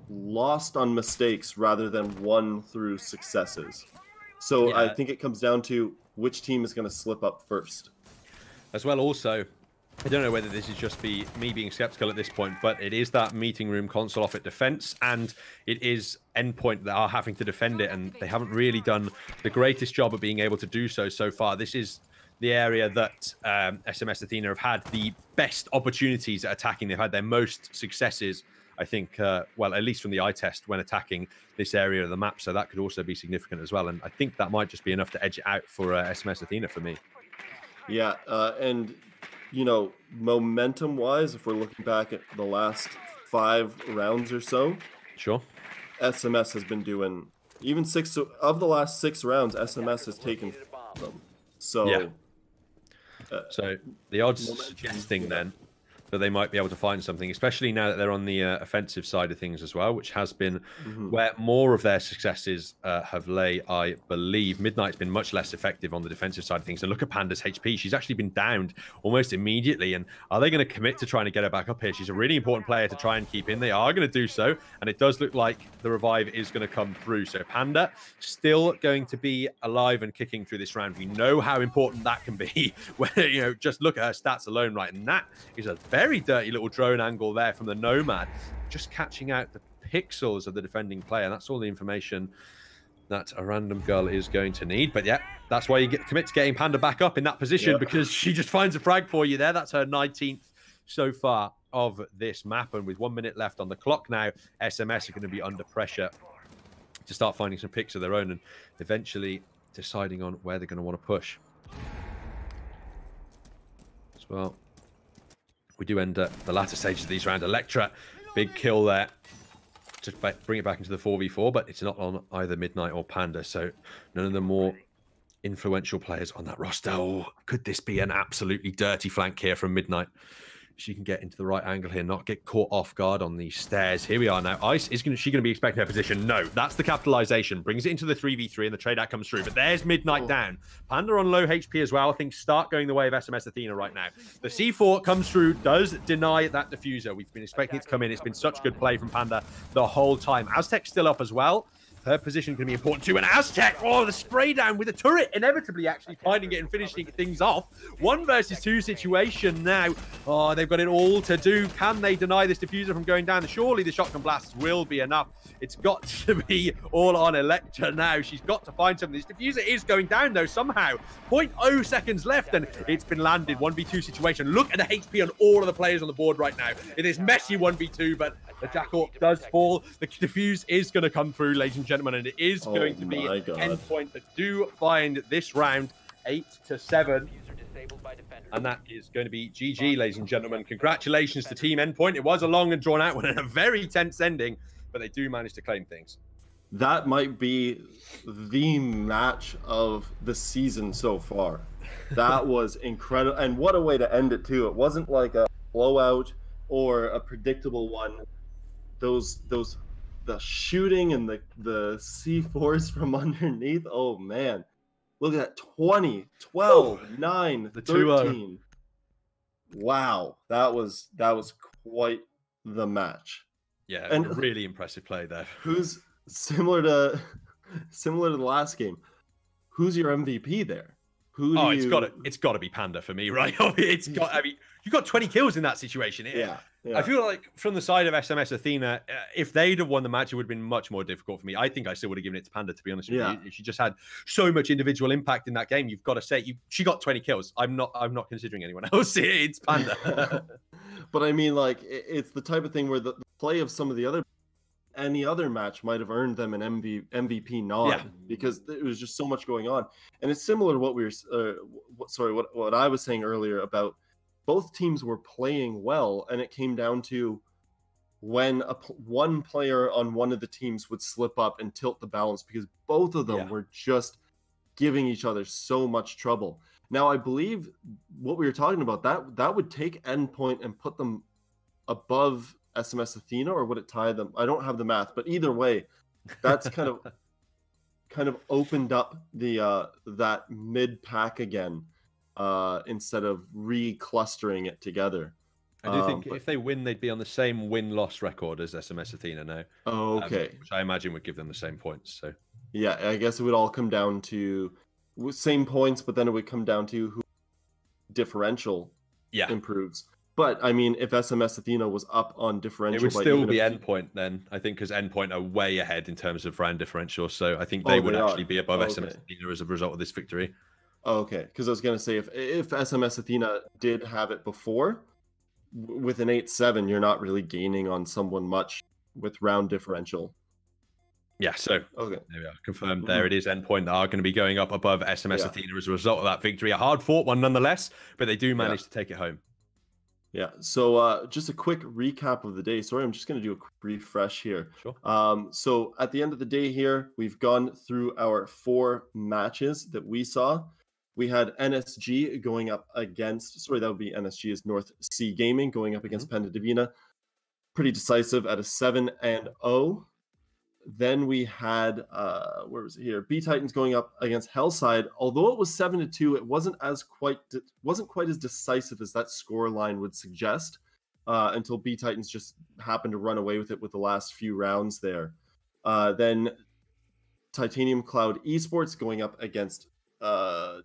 lost on mistakes rather than won through successes. So yeah. I think it comes down to which team is going to slip up first. As well, also, I don't know whether this is just me being skeptical at this point, but it is that meeting room console off at defense, and it is Endpoint that are having to defend it, and they haven't really done the greatest job of being able to do so far. This is the area that SMS Athena have had the best opportunities at attacking. They've had their most successes, I think, well, at least from the eye test when attacking this area of the map. So that could also be significant as well. And I think that might just be enough to edge it out for SMS Athena for me. Yeah, and, you know, momentum-wise, if we're looking back at the last 5 rounds or so, sure, SMS has been doing, even 6 of the last 6 rounds, SMS has taken them. So, yeah. So the odds suggesting then that they might be able to find something, especially now that they're on the offensive side of things as well, which has been where more of their successes have lay, I believe. Midnight's been much less effective on the defensive side of things. And look at Panda's HP. She's actually been downed almost immediately. And are they going to commit to trying to get her back up here? She's a really important player to try and keep in. They are going to do so. And it does look like the revive is going to come through. So Panda still going to be alive and kicking through this round. We know how important that can be. Where, just look at her stats alone, right? And that is a very dirty little drone angle there from the Nomad, just catching out the pixels of the defending player. That's all the information that a random girl is going to need. But yeah, that's why you commit to getting Panda back up in that position, because she just finds a frag for you there. That's her 19th so far of this map. And with 1 minute left on the clock now, SMS are going to be under pressure to start finding some picks of their own and eventually deciding on where they're going to want to push. As well, we do end at the latter stages of these rounds. Electra, big kill there. Just bring it back into the 4v4, but it's not on either Midnight or Panda, so none of the more influential players on that roster. Oh, could this be an absolutely dirty flank here from Midnight? She can get into the right angle here, not get caught off guard on these stairs. Here we are now. Ice, is she going to be expecting her position? No, that's the capitalization. Brings it into the 3v3 and the trade out comes through. But there's Midnight down. Panda on low HP as well. Things start going the way of SMS Athena right now. The C4 comes through, does deny that diffuser. We've been expecting it to come in. It's been such good play from Panda the whole time. Aztec's still up as well. Her position can be important too. And Aztec, the spray down with the turret, inevitably actually finding it and finishing things off. 1 versus 2 situation now. Oh, they've got it all to do. Can they deny this diffuser from going down? Surely the shotgun blasts will be enough. It's got to be all on Electra now. She's got to find something. This diffuser is going down though somehow. 0.0 seconds left and it's been landed. 1v2 situation. Look at the HP on all of the players on the board right now. It is messy 1v2, but the Jackal does fall. The diffuse is going to come through, ladies and gentlemen, and it is going to be Endpoint that do find this round 8-7. And that is going to be GG, ladies and gentlemen. Congratulations to Team Endpoint. It was a long and drawn out one and a very tense ending, but they do manage to claim things. That might be the match of the season so far. That was incredible. And what a way to end it, too. It wasn't like a blowout or a predictable one. The shooting and the C4s from underneath. Oh, man. Look at that. 20, 12, 9, the 13. Wow. That was quite the match. Yeah, and really impressive play there. Who's similar to the last game? Who's your MVP there? It's got to be Panda for me, right? You got 20 kills in that situation. Yeah. I feel like from the side of SMS Athena, if they'd have won the match, it would have been much more difficult for me. I think I still would have given it to Panda, to be honest with you. She just had so much individual impact in that game. You've got to say she got 20 kills. I'm not considering anyone else. It's Panda. But I mean, like, it's the type of thing where the play of some of the any other match might have earned them an MVP nod because there was just so much going on. And it's similar to what we were, what I was saying earlier about both teams were playing well, and it came down to when one player on one of the teams would slip up and tilt the balance because both of them were just giving each other so much trouble. Now, I believe what we were talking about, that would take Endpoint and put them above SMS Athena, or would it tie them? I don't have the math, but either way, that's kind of opened up the that mid pack again. Instead of reclustering it together. I do think if they win, they'd be on the same win-loss record as SMS Athena now. Oh, okay. Which I imagine would give them the same points. So yeah, I guess it would all come down to same points, but then it would come down to who differential improves. But I mean, if SMS Athena was up on differential, it would still be Endpoint then. I think because Endpoint are way ahead in terms of round differential, so I think they would actually be above SMS Athena as a result of this victory. Okay, because I was going to say, if SMS Athena did have it before, with an 8-7, you're not really gaining on someone much with round differential. Yeah, so there we are. Confirmed there it is. Endpoint are going to be going up above SMS Athena as a result of that victory. A hard-fought one nonetheless, but they do manage to take it home. Yeah, so just a quick recap of the day. Sorry, I'm just going to do a quick refresh here. Sure. So at the end of the day here, we've gone through our 4 matches that we saw. We had NSG going up against, sorry, that would be NSG is North Sea Gaming going up against Panda Divina. Pretty decisive at a 7-0. Then we had, where was it here? B Titans going up against Hellside. Although it was 7-2, it wasn't quite as decisive as that score line would suggest, until B Titans just happened to run away with it with the last few rounds there. Then Titanium Cloud Esports going up against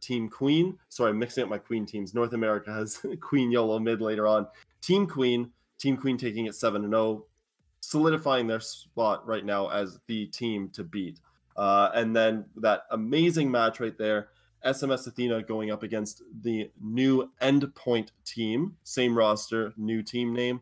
Team Queen. Sorry, I'm mixing up my Queen teams. North America has Queen YOLO mid later on. Team Queen taking it 7-0, solidifying their spot right now as the team to beat. And then that amazing match right there, SMS Athena going up against the new Endpoint team, same roster, new team name,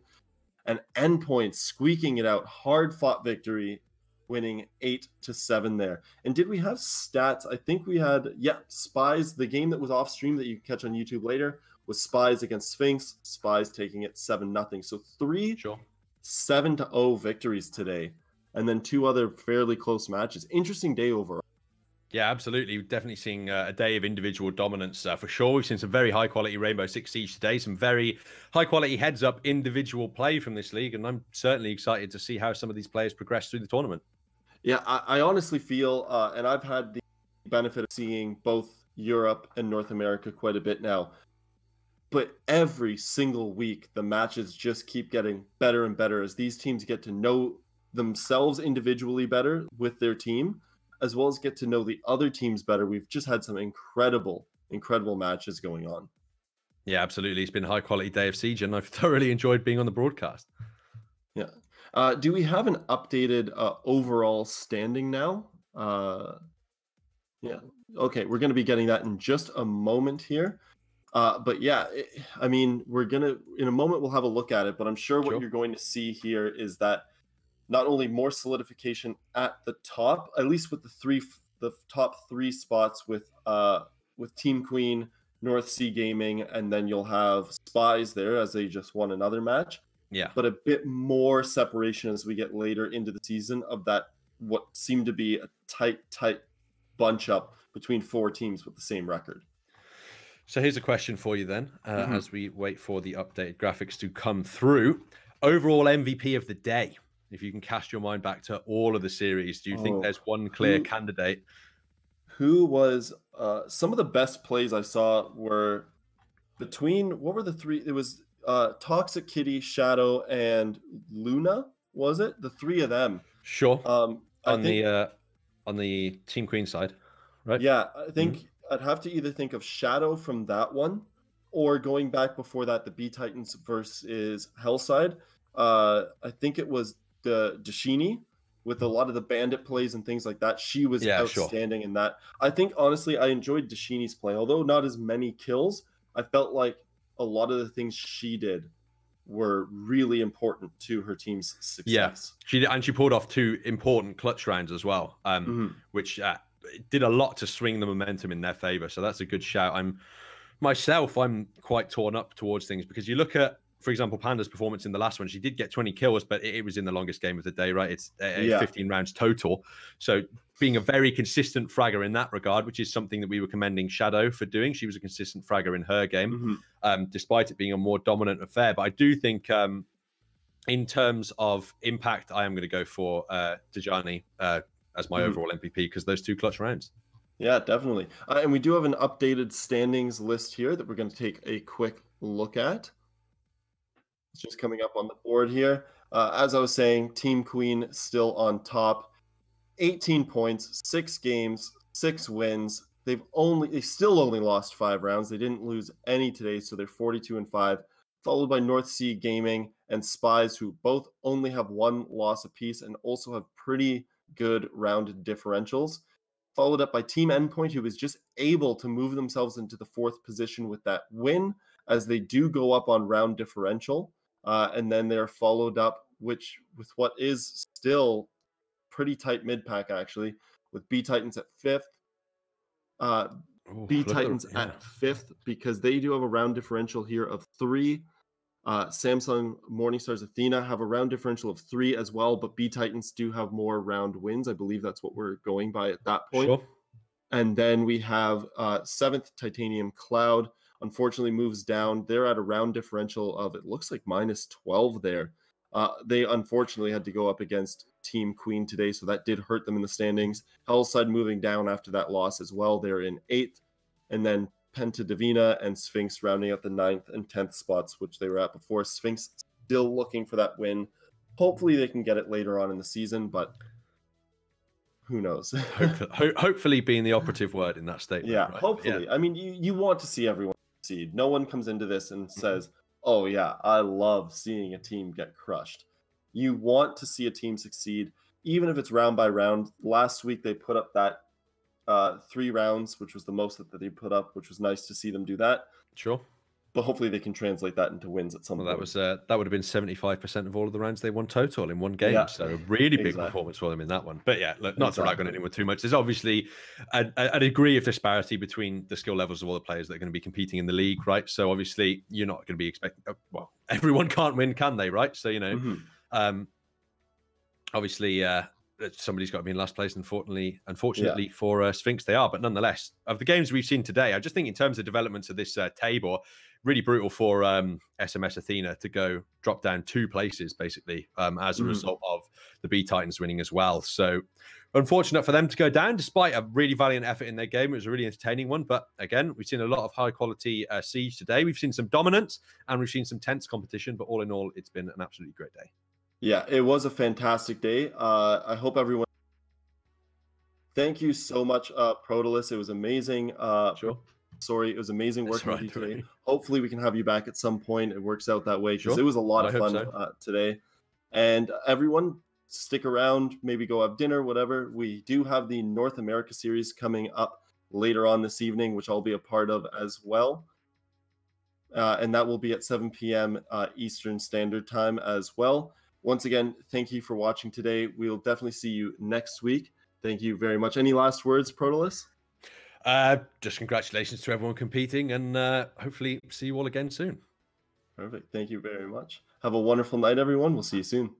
and Endpoint squeaking it out, hard fought victory, winning 8-7 there. And did we have stats? I think we had, Spies, the game that was off stream that you can catch on YouTube later was Spies against Sphinx, Spies taking it 7-0. So 3 7-0 victories today, and then 2 other fairly close matches. Interesting day overall. Yeah, absolutely. We're definitely seeing a day of individual dominance for sure. We've seen some very high quality Rainbow Six Siege today, some very high quality heads up individual play from this league, and I'm certainly excited to see how some of these players progress through the tournament. Yeah, I honestly feel, and I've had the benefit of seeing both Europe and North America quite a bit now, but every single week the matches just keep getting better and better as these teams get to know themselves individually better with their team, as well as get to know the other teams better. We've just had some incredible matches going on. Yeah, absolutely. It's been a high quality day of Siege, and I've thoroughly enjoyed being on the broadcast. Yeah. Do we have an updated overall standing now? Yeah. Okay, we're going to be getting that in just a moment here. But yeah, I mean, in a moment, we'll have a look at it, but I'm sure what you're going to see here is that not only more solidification at the top, at least with the top 3 spots with Team Queen, North Sea Gaming, and then you'll have Spies there as they just won another match. Yeah. But a bit more separation as we get later into the season of that, what seemed to be a tight bunch up between 4 teams with the same record. So here's a question for you then, as we wait for the updated graphics to come through. Overall MVP of the day, if you can cast your mind back to all of the series, do you think there's one clear candidate? Who was some of the best plays I saw were between, what were the 3? It was Toxic Kitty, Shadow, and Luna, was it? The 3 of them. Sure. On the Team Queen side, right? Yeah, I think I'd have to either think of Shadow from that one, or going back before that, the B Titans versus Hellside. I think it was the Dashini with a lot of the bandit plays and things like that. She was outstanding in that. I think, honestly, I enjoyed Dashini's play. Although not as many kills, I felt like a lot of the things she did were really important to her team's success. Yeah, she pulled off 2 important clutch rounds as well, which did a lot to swing the momentum in their favor. So that's a good shout. I'm quite torn up towards things because you look at, for example, Panda's performance in the last one. She did get 20 kills, but it was in the longest game of the day, right? It's 15 rounds total. So being a very consistent fragger in that regard, which is something that we were commending Shadow for doing. She was a consistent fragger in her game, despite it being a more dominant affair. But I do think in terms of impact, I am going to go for Dajani as my overall MVP because those 2 clutch rounds. Yeah, definitely. And we do have an updated standings list here that we're going to take a quick look at. It's just coming up on the board here. As I was saying, Team Queen still on top. 18 points, 6 games, 6 wins. They still only lost 5 rounds. They didn't lose any today, so they're 42-5. Followed by North Sea Gaming and Spies, who both only have 1 loss apiece and also have pretty good round differentials. Followed up by Team Endpoint, who was just able to move themselves into the 4th position with that win, as they do go up on round differential. And then they're followed up, with what is still pretty tight mid-pack, actually, with B Titans at 5th. B Titans at 5th because they do have a round differential here of 3. Samsung Morningstar's Athena have a round differential of 3 as well, but B Titans do have more round wins. I believe that's what we're going by at that point. Sure. And then we have 7th Titanium Cloud. Unfortunately, moves down. They're at a round differential of, it looks like, -12 there. They unfortunately had to go up against Team Queen today, so that did hurt them in the standings. Hellside moving down after that loss as well. They're in 8th. And then Penta Divina and Sphinx rounding out the 9th and 10th spots, which they were at before. Sphinx still looking for that win. Hopefully they can get it later on in the season, but who knows? Hopefully being the operative word in that statement. Yeah, right? hopefully. Yeah. I mean, you want to see everyone succeed. No one comes into this and says, oh yeah, I love seeing a team get crushed. You want to see a team succeed, even if it's round by round. Last week they put up that 3 rounds, which was the most that they put up, which was nice to see them do that. Sure. But hopefully they can translate that into wins at some point. That would have been 75% of all of the rounds they won total in one game. Yeah, so a really big exactly. performance for them in that one. But yeah, look, not to rag on Exactly. anyone too much. There's obviously a degree of disparity between the skill levels of all the players that are going to be competing in the league, right? So obviously you're not going to be expecting, well, everyone can't win, can they, right? So, you know, obviously somebody's got to be in last place. Unfortunately for Sphinx, they are. But nonetheless, of the games we've seen today, I just think in terms of developments of this table, really brutal for SMS Athena to drop down 2 places, basically, as a result of the B Titans winning as well. So unfortunate for them to go down, despite a really valiant effort in their game. It was a really entertaining one. But again, we've seen a lot of high-quality siege today. We've seen some dominance, and we've seen some tense competition. But all in all, it's been an absolutely great day. Yeah, it was a fantastic day. I hope everyone... Thank you so much, Protolis. It was amazing. Sure. Sorry, it was amazing working with you today. Hopefully we can have you back at some point. It works out that way, because it was a lot of fun today. And everyone, stick around, maybe go have dinner, whatever. We do have the North America series coming up later on this evening, which I'll be a part of as well. And that will be at 7 p.m. Eastern Standard Time as well. Once again, thank you for watching today. We'll definitely see you next week. Thank you very much. Any last words, Protolis? Just congratulations to everyone competing, and hopefully see you all again soon. Perfect. Thank you very much. Have a wonderful night, everyone. We'll see you soon.